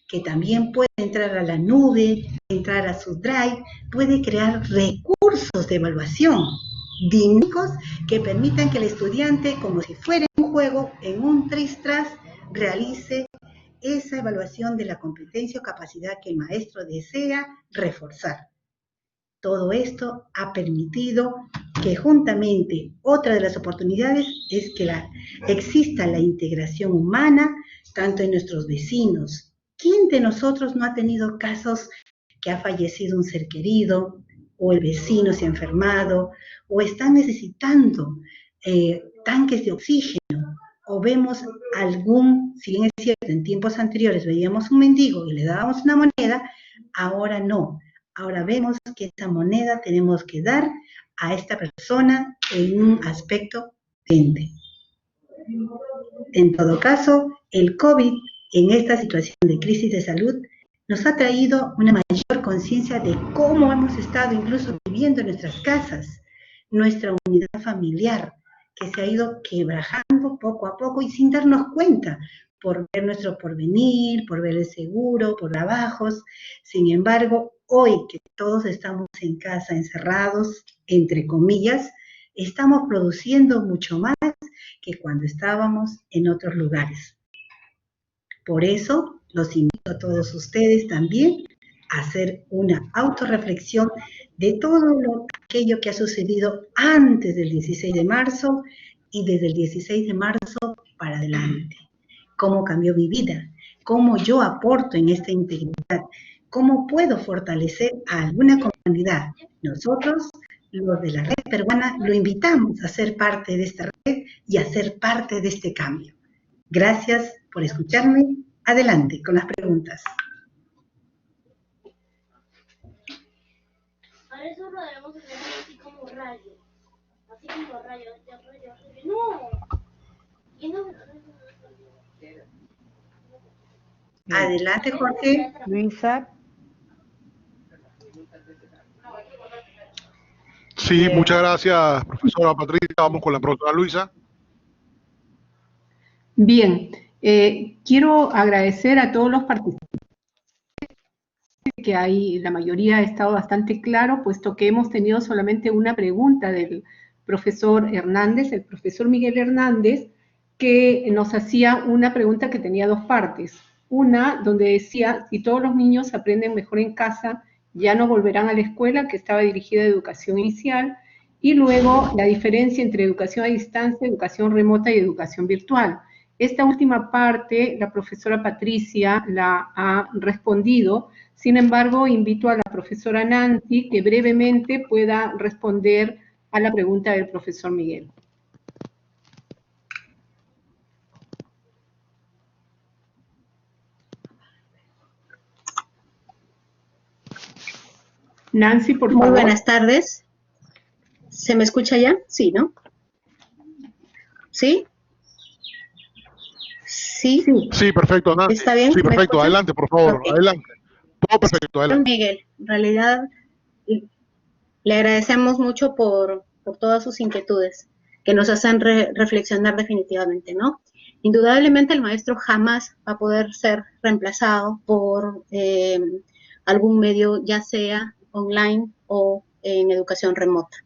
Speaker 10: que también puede entrar a la nube, entrar a su drive, puede crear recursos de evaluación dinámicos que permitan que el estudiante, como si fuera un juego, en un tris-tras, realice esa evaluación de la competencia o capacidad que el maestro desea reforzar. Todo esto ha permitido que juntamente otra de las oportunidades es que exista la integración humana tanto en nuestros vecinos. ¿Quién de nosotros no ha tenido casos que ha fallecido un ser querido, o el vecino se ha enfermado, o están necesitando tanques de oxígeno, o vemos algún, si bien es cierto, en tiempos anteriores veíamos un mendigo y le dábamos una moneda, ahora no. Ahora vemos que esa moneda tenemos que dar a esta persona en un aspecto urgente. En todo caso, el COVID, en esta situación de crisis de salud, nos ha traído una mayor conciencia de cómo hemos estado incluso viviendo en nuestras casas, nuestra unidad familiar, que se ha ido quebrajando poco a poco y sin darnos cuenta, por ver nuestro porvenir, por ver el seguro, por trabajos. Sin embargo, hoy que todos estamos en casa encerrados, entre comillas, estamos produciendo mucho más que cuando estábamos en otros lugares. Por eso, los invito a todos ustedes también a hacer una autorreflexión de todo aquello que ha sucedido antes del 16 de marzo y desde el 16 de marzo para adelante. Cómo cambió mi vida, cómo yo aporto en esta integridad, cómo puedo fortalecer a alguna comunidad. Nosotros, los de la red peruana, lo invitamos a ser parte de esta red y a ser parte de este cambio. Gracias por escucharme. Adelante con las preguntas.
Speaker 11: Para eso lo debemos hacer así como rayos. Así como rayos. ¡No! Y no.
Speaker 10: Adelante, Jorge.
Speaker 2: Luisa.
Speaker 4: Sí, muchas gracias, profesora Patricia. Vamos con la profesora Luisa.
Speaker 1: Bien, quiero agradecer a todos los participantes, que hay, la mayoría ha estado bastante claro, puesto que hemos tenido solamente una pregunta del profesor Hernández, el profesor Miguel Hernández, que nos hacía una pregunta que tenía dos partes. Una, donde decía, si todos los niños aprenden mejor en casa, ya no volverán a la escuela, que estaba dirigida a educación inicial, y luego la diferencia entre educación a distancia, educación remota y educación virtual. Esta última parte, la profesora Patricia la ha respondido. Sin embargo, invito a la profesora Nancy que brevemente pueda responder a la pregunta del profesor Miguel. Nancy, por favor.
Speaker 6: Muy buenas tardes. ¿Se me escucha ya? Sí, ¿no? ¿Sí? Sí.
Speaker 4: Sí, perfecto, Nancy.
Speaker 6: ¿Está bien?
Speaker 4: Sí, perfecto. Adelante, por favor.
Speaker 6: Okay.
Speaker 4: Adelante. Todo perfecto, adelante.
Speaker 6: Miguel, en realidad le agradecemos mucho por todas sus inquietudes que nos hacen reflexionar definitivamente, ¿no? Indudablemente el maestro jamás va a poder ser reemplazado por algún medio, ya sea online o en educación remota.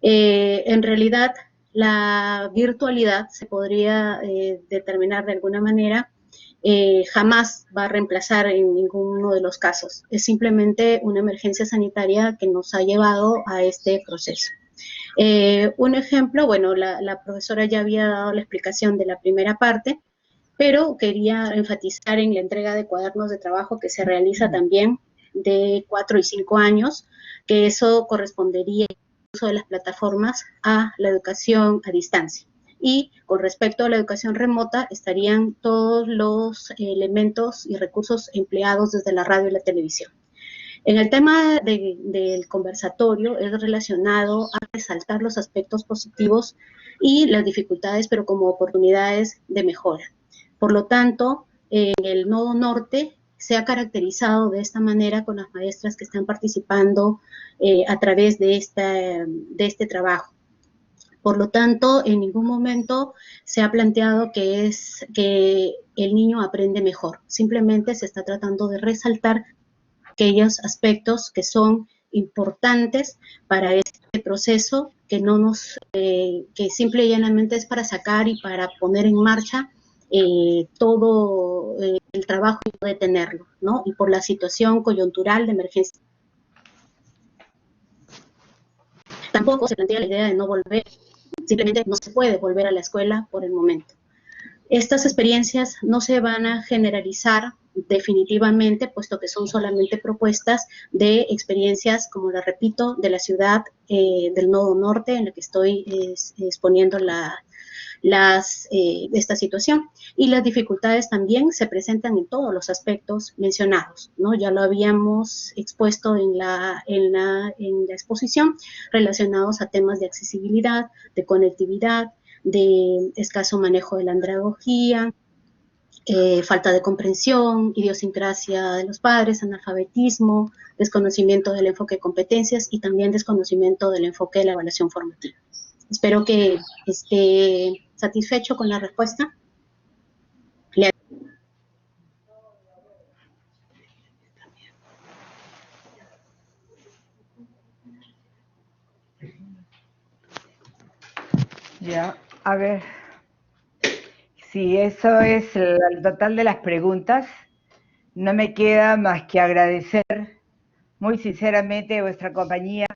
Speaker 6: En realidad, la virtualidad se podría determinar de alguna manera, jamás va a reemplazar en ninguno de los casos. Es simplemente una emergencia sanitaria que nos ha llevado a este proceso. Un ejemplo, bueno, la profesora ya había dado la explicación de la primera parte, pero quería enfatizar en la entrega de cuadernos de trabajo que se realiza también de 4 y 5 años, que eso correspondería al uso de las plataformas a la educación a distancia. Y con respecto a la educación remota, estarían todos los elementos y recursos empleados desde la radio y la televisión. En el tema del conversatorio es relacionado a resaltar los aspectos positivos y las dificultades, pero como oportunidades de mejora. Por lo tanto, en el Nodo Norte se ha caracterizado de esta manera con las maestras que están participando a través de este trabajo. Por lo tanto, en ningún momento se ha planteado que el niño aprende mejor. Simplemente se está tratando de resaltar aquellos aspectos que son importantes para este proceso, que que simple y llanamente es para sacar y para poner en marcha todo el trabajo y no detenerlo, ¿no? Y por la situación coyuntural de emergencia. Tampoco se plantea la idea de no volver, simplemente no se puede volver a la escuela por el momento. Estas experiencias no se van a generalizar definitivamente, puesto que son solamente propuestas de experiencias, como la repito, de la ciudad del Nodo Norte, en la que estoy exponiendo esta situación. Y las dificultades también se presentan en todos los aspectos mencionados, ¿no? Ya lo habíamos expuesto en la exposición, relacionados a temas de accesibilidad, de conectividad, de escaso manejo de la andragogía, falta de comprensión, idiosincrasia de los padres, analfabetismo, desconocimiento del enfoque de competencias y también desconocimiento del enfoque de la evaluación formativa. Espero que esté satisfecho con la respuesta.
Speaker 2: Ya, a ver, si eso es el total de las preguntas, no me queda más que agradecer muy sinceramente vuestra compañía,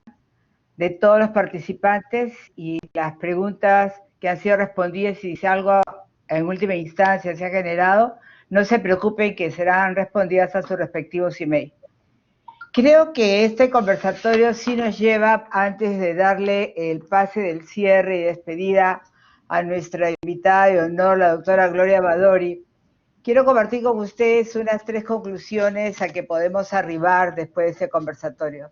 Speaker 2: de todos los participantes y las preguntas que han sido respondidas, y si algo en última instancia se ha generado, no se preocupen que serán respondidas a sus respectivos emails. Creo que este conversatorio sí nos lleva, antes de darle el pase del cierre y despedida a nuestra invitada de honor, la doctora Gloria Badori, quiero compartir con ustedes unas 3 conclusiones a que podemos arribar después de ese conversatorio.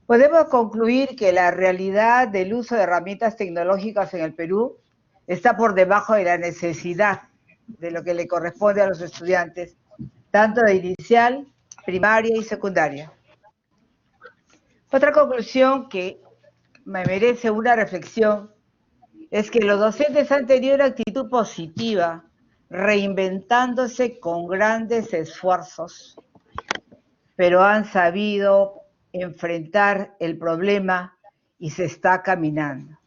Speaker 2: Podemos concluir que la realidad del uso de herramientas tecnológicas en el Perú está por debajo de la necesidad de lo que le corresponde a los estudiantes, tanto de inicial, primaria y secundaria. Otra conclusión que me merece una reflexión es que los docentes han tenido una actitud positiva, reinventándose con grandes esfuerzos, pero han sabido enfrentar el problema y se está caminando.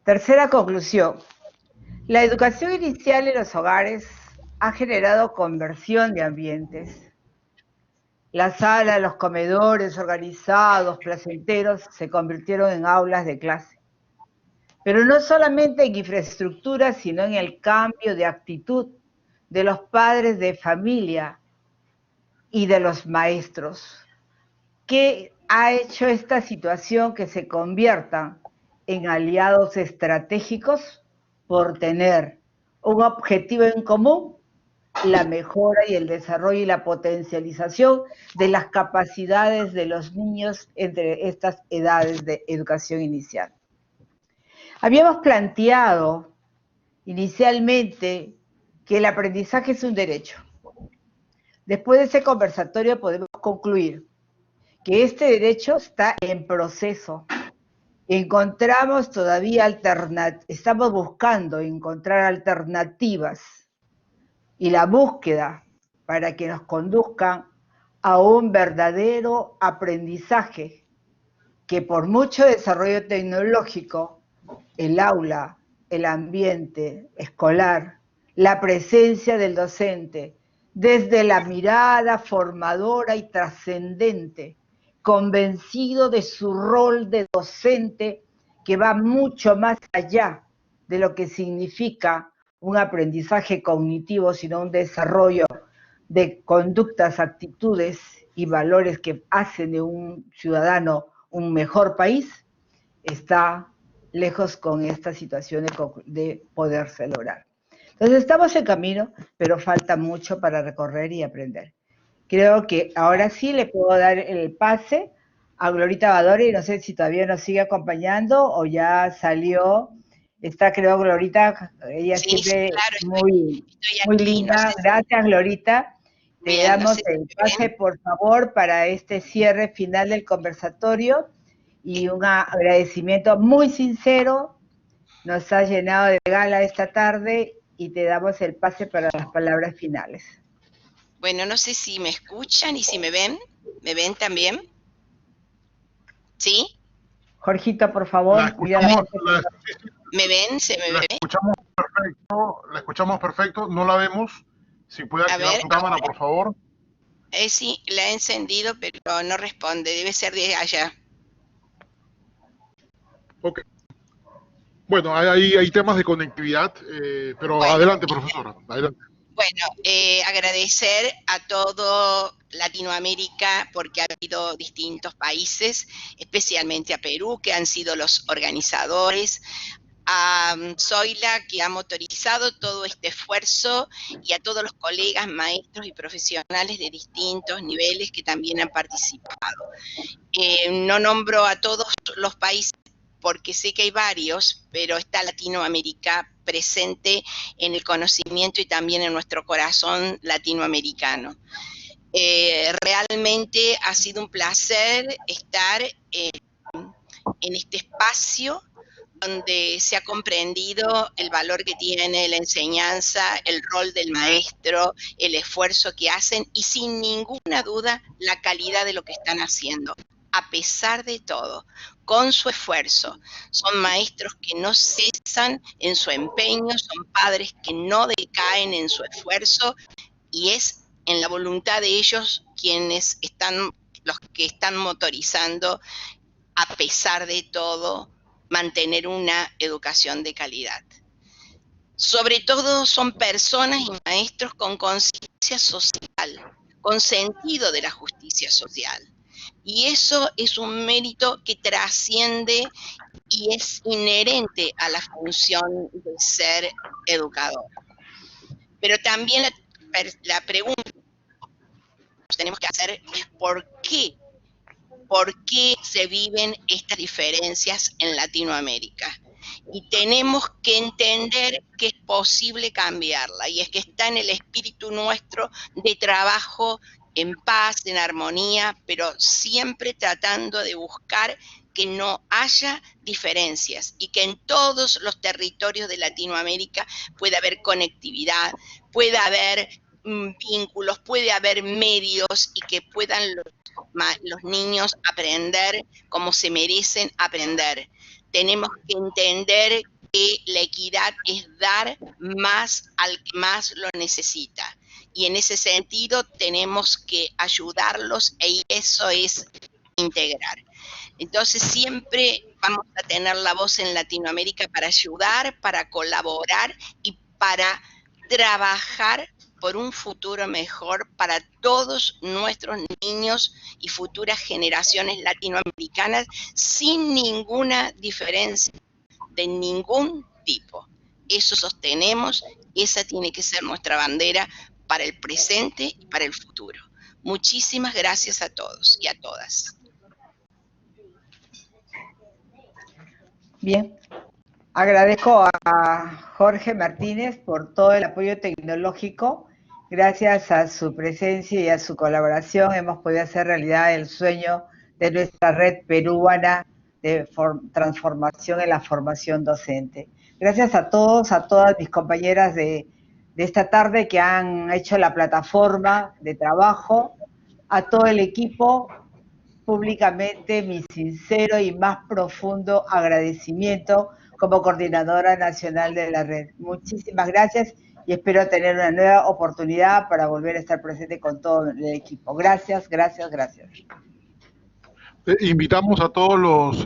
Speaker 2: Tercera conclusión, la educación inicial en los hogares ha generado conversión de ambientes. Las salas, los comedores organizados, placenteros, se convirtieron en aulas de clase. Pero no solamente en infraestructura, sino en el cambio de actitud de los padres de familia y de los maestros. ¿Qué ha hecho esta situación que se conviertan en aliados estratégicos por tener un objetivo en común la mejora y el desarrollo y la potencialización de las capacidades de los niños entre estas edades de educación inicial. Habíamos planteado inicialmente que el aprendizaje es un derecho. Después de ese conversatorio podemos concluir que este derecho está en proceso. Encontramos todavía estamos buscando encontrar alternativas y la búsqueda para que nos conduzcan a un verdadero aprendizaje que por mucho desarrollo tecnológico, el aula, el ambiente escolar, la presencia del docente, desde la mirada formadora y trascendente, convencido de su rol de docente que va mucho más allá de lo que significa un aprendizaje cognitivo, sino un desarrollo de conductas, actitudes y valores que hacen de un ciudadano un mejor país, está lejos con esta situación de poderse lograr. Entonces estamos en camino, pero falta mucho para recorrer y aprender. Creo que ahora sí le puedo dar el pase a Glorita Badori, no sé si todavía nos sigue acompañando o ya salió. Está, creo, Glorita, ella
Speaker 3: Sí,
Speaker 2: siempre
Speaker 3: claro,
Speaker 2: muy
Speaker 3: aquí,
Speaker 2: linda.
Speaker 3: no sé
Speaker 2: Gracias, Glorita. Te
Speaker 3: Bien,
Speaker 2: damos
Speaker 3: no sé
Speaker 2: el
Speaker 3: si
Speaker 2: pase,
Speaker 3: ven.
Speaker 2: por favor, para este cierre final del conversatorio y un agradecimiento muy sincero. Nos has llenado de gala esta tarde y te damos el pase para las palabras finales.
Speaker 3: Bueno, no sé si me escuchan y si me ven. ¿Me ven también? ¿Sí?
Speaker 2: Jorgito, por favor, cuida la gente.
Speaker 3: ¿Me ven? ¿Se me
Speaker 4: La
Speaker 3: ve?
Speaker 4: escuchamos perfecto, no la vemos. Si puede
Speaker 3: A
Speaker 4: activar
Speaker 3: ver,
Speaker 4: su cámara, por favor.
Speaker 3: sí, la he encendido, pero no responde. Debe ser de allá.
Speaker 4: Ok. Bueno, hay temas de conectividad, pero
Speaker 3: Bueno,
Speaker 4: adelante, profesora, adelante.
Speaker 3: Bueno, agradecer a todo Latinoamérica porque ha habido distintos países, especialmente a Perú, que han sido los organizadores, a Zoila, que ha motorizado todo este esfuerzo, y a todos los colegas, maestros y profesionales de distintos niveles que también han participado. No nombro a todos los países porque sé que hay varios, pero está Latinoamérica presente en el conocimiento y también en nuestro corazón latinoamericano. Realmente ha sido un placer estar en este espacio donde se ha comprendido el valor que tiene la enseñanza, el rol del maestro, el esfuerzo que hacen y sin ninguna duda la calidad de lo que están haciendo. A pesar de todo, con su esfuerzo, son maestros que no cesan en su empeño, son padres que no decaen en su esfuerzo y es en la voluntad de ellos los que están motorizando, a pesar de todo, mantener una educación de calidad. Sobre todo son personas y maestros con conciencia social, con sentido de la justicia social. Y eso es un mérito que trasciende y es inherente a la función de ser educador. Pero también la pregunta que nos tenemos que hacer es ¿por qué se viven estas diferencias en Latinoamérica? Y tenemos que entender que es posible cambiarla, y es que está en el espíritu nuestro de trabajo en paz, en armonía, pero siempre tratando de buscar que no haya diferencias y que en todos los territorios de Latinoamérica pueda haber conectividad, pueda haber vínculos, puede haber medios y que puedan los niños aprender como se merecen aprender. Tenemos que entender que la equidad es dar más al que más lo necesita. Y en ese sentido tenemos que ayudarlos y eso es integrar. Entonces siempre vamos a tener la voz en Latinoamérica para ayudar, para colaborar y para trabajar por un futuro mejor para todos nuestros niños y futuras generaciones latinoamericanas sin ninguna diferencia de ningún tipo. Eso sostenemos, esa tiene que ser nuestra bandera para el presente y para el futuro. Muchísimas gracias a todos y a todas.
Speaker 2: Bien, agradezco a Jorge Martínez por todo el apoyo tecnológico. Gracias a su presencia y a su colaboración hemos podido hacer realidad el sueño de nuestra red peruana de transformación en la formación docente. Gracias a todos, a todas mis compañeras de esta tarde que han hecho la plataforma de trabajo, a todo el equipo, públicamente mi sincero y más profundo agradecimiento como coordinadora nacional de la red. Muchísimas gracias y espero tener una nueva oportunidad para volver a estar presente con todo el equipo. Gracias, gracias, gracias.
Speaker 4: Invitamos a todos los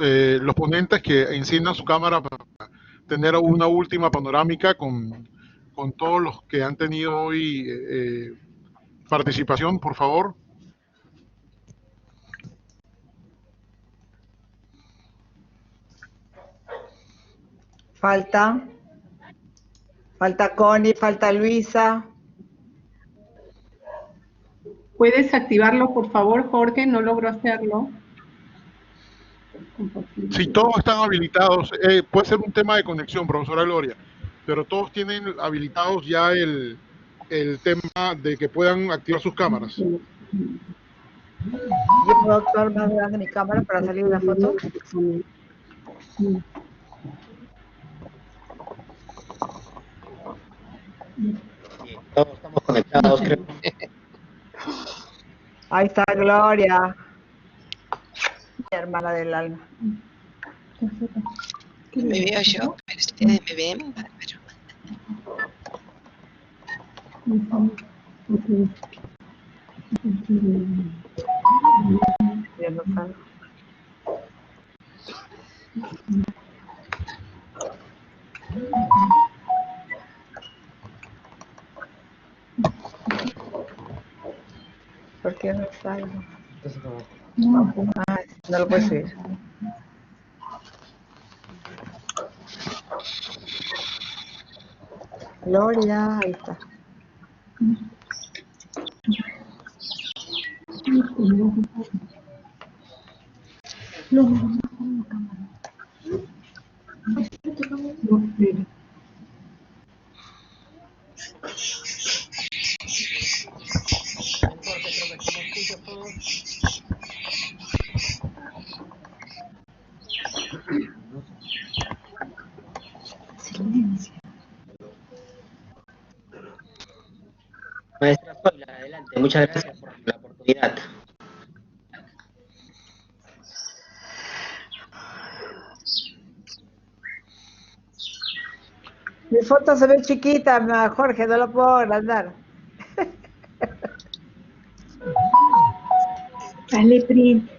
Speaker 4: ponentes que enciendan su cámara para tener una última panorámica con todos los que han tenido hoy participación, por favor.
Speaker 2: Falta Connie, falta Luisa.
Speaker 1: ¿Puedes activarlo, por favor, Jorge? No logro hacerlo.
Speaker 4: Si todos están habilitados, puede ser un tema de conexión, profesora Gloria, pero todos tienen habilitados ya el tema de que puedan activar sus cámaras.
Speaker 2: ¿Yo puedo actuar más grande mi cámara para salir de la foto?
Speaker 8: Todos estamos conectados, creo.
Speaker 2: Ahí está Gloria, mi hermana del alma.
Speaker 3: Me veo yo, pero ustedes me ven, bárbaro.
Speaker 2: ¿Por qué no salgo? Ah, no lo puedes subir. Gloria, ahí está.
Speaker 8: Maestra Zoila, adelante. Muchas gracias por la oportunidad.
Speaker 2: Mi foto se ve chiquita, Jorge, no lo puedo agrandar.
Speaker 5: Dale print.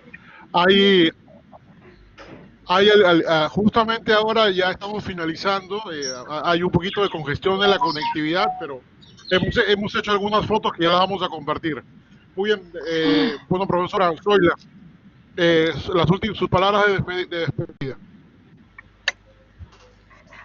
Speaker 4: Justamente ahora ya estamos finalizando, hay un poquito de congestión en la conectividad, pero hemos hecho algunas fotos que ya las vamos a compartir. Muy bien, bueno, profesora Zoila, sus palabras de despedida.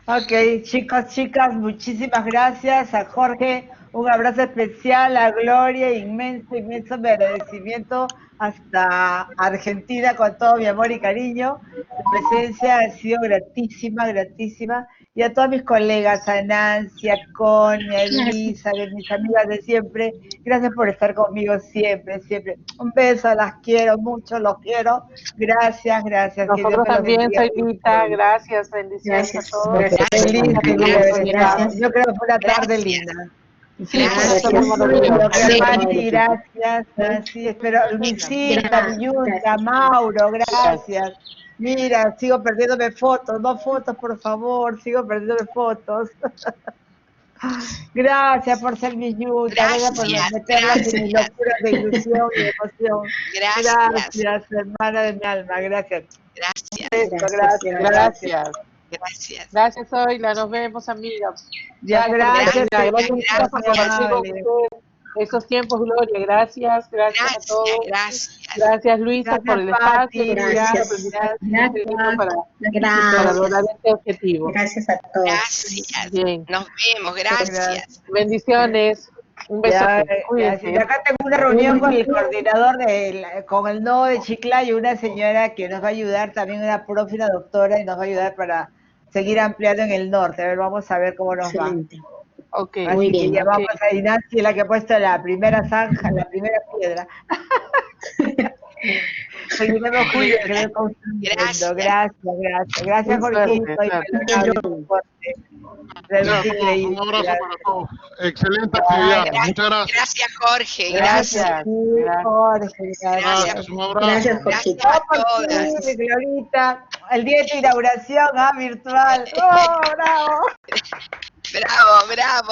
Speaker 2: Ok, chicos, chicas, muchísimas gracias. A Jorge, un abrazo especial. A Gloria, inmenso, inmenso mi agradecimiento hasta Argentina con todo mi amor y cariño. La presencia ha sido gratísima, gratísima. Y a todas mis colegas, a Nancy, a Connie, a Elisa, mis amigas de siempre, gracias por estar conmigo siempre, siempre. Un beso, las quiero mucho, los quiero. Gracias, gracias.
Speaker 7: Nosotros también, Zoilita, gracias, bendiciones a todos.
Speaker 2: Gracias. Feliz, gracias. Yo creo que fue una tarde linda.
Speaker 7: Gracias.
Speaker 2: Gracias, Nancy, espero, Luisita, Villuta, Mauro, gracias. Mira, sigo perdiéndome fotos, no fotos, por favor, sigo perdiéndome fotos. Gracias por ser mi yuta, gracias por meterlas en mi locura de ilusión y de emoción. Gracias, hermana de mi alma, gracias.
Speaker 3: Gracias.
Speaker 7: Gracias, Zoila, nos vemos, amigas.
Speaker 2: Gracias
Speaker 7: por compartir con ustedes esos tiempos, Gloria. Gracias a todos. Gracias, Luisa, por el espacio.
Speaker 6: Gracias.
Speaker 7: Para lograr este objetivo.
Speaker 6: Gracias a todos.
Speaker 3: Gracias.
Speaker 7: Bien.
Speaker 3: Nos vemos, gracias.
Speaker 7: Bendiciones. Un besote,
Speaker 2: Ya,
Speaker 7: cuídense.
Speaker 2: acá tengo una reunión con el coordinador con el nodo de Chiclayo, una señora que nos va a ayudar, también una profe, una doctora, y nos va a ayudar para seguir ampliando en el norte. A ver, vamos a ver cómo nos va.
Speaker 6: Excelente.
Speaker 7: Ok,
Speaker 2: Así
Speaker 6: Muy
Speaker 2: que
Speaker 6: bien.
Speaker 2: llamamos a Nancy, la que ha puesto la primera zanja, la primera piedra. Seguiremos juntos, seguiremos construyendo. Gracias,
Speaker 7: Un suerte,
Speaker 2: Jorgito. Y
Speaker 7: suerte.
Speaker 2: Melanie, por tu aporte.
Speaker 4: Gracias
Speaker 2: Realmente
Speaker 4: a todos,
Speaker 2: increíble.
Speaker 4: un abrazo para todos. Excelente
Speaker 2: Ay,
Speaker 4: actividad, muchas gracias.
Speaker 3: Gracias, Jorge. Gracias.
Speaker 2: Gracias, Jorge, gracias.
Speaker 4: Gracias, un abrazo.
Speaker 6: Gracias, Jorgito.
Speaker 3: Gracias a todas.
Speaker 2: Sí, Glorita, el día de tu inauguración virtual. ¡Oh, bravo!
Speaker 3: Bravo, bravo.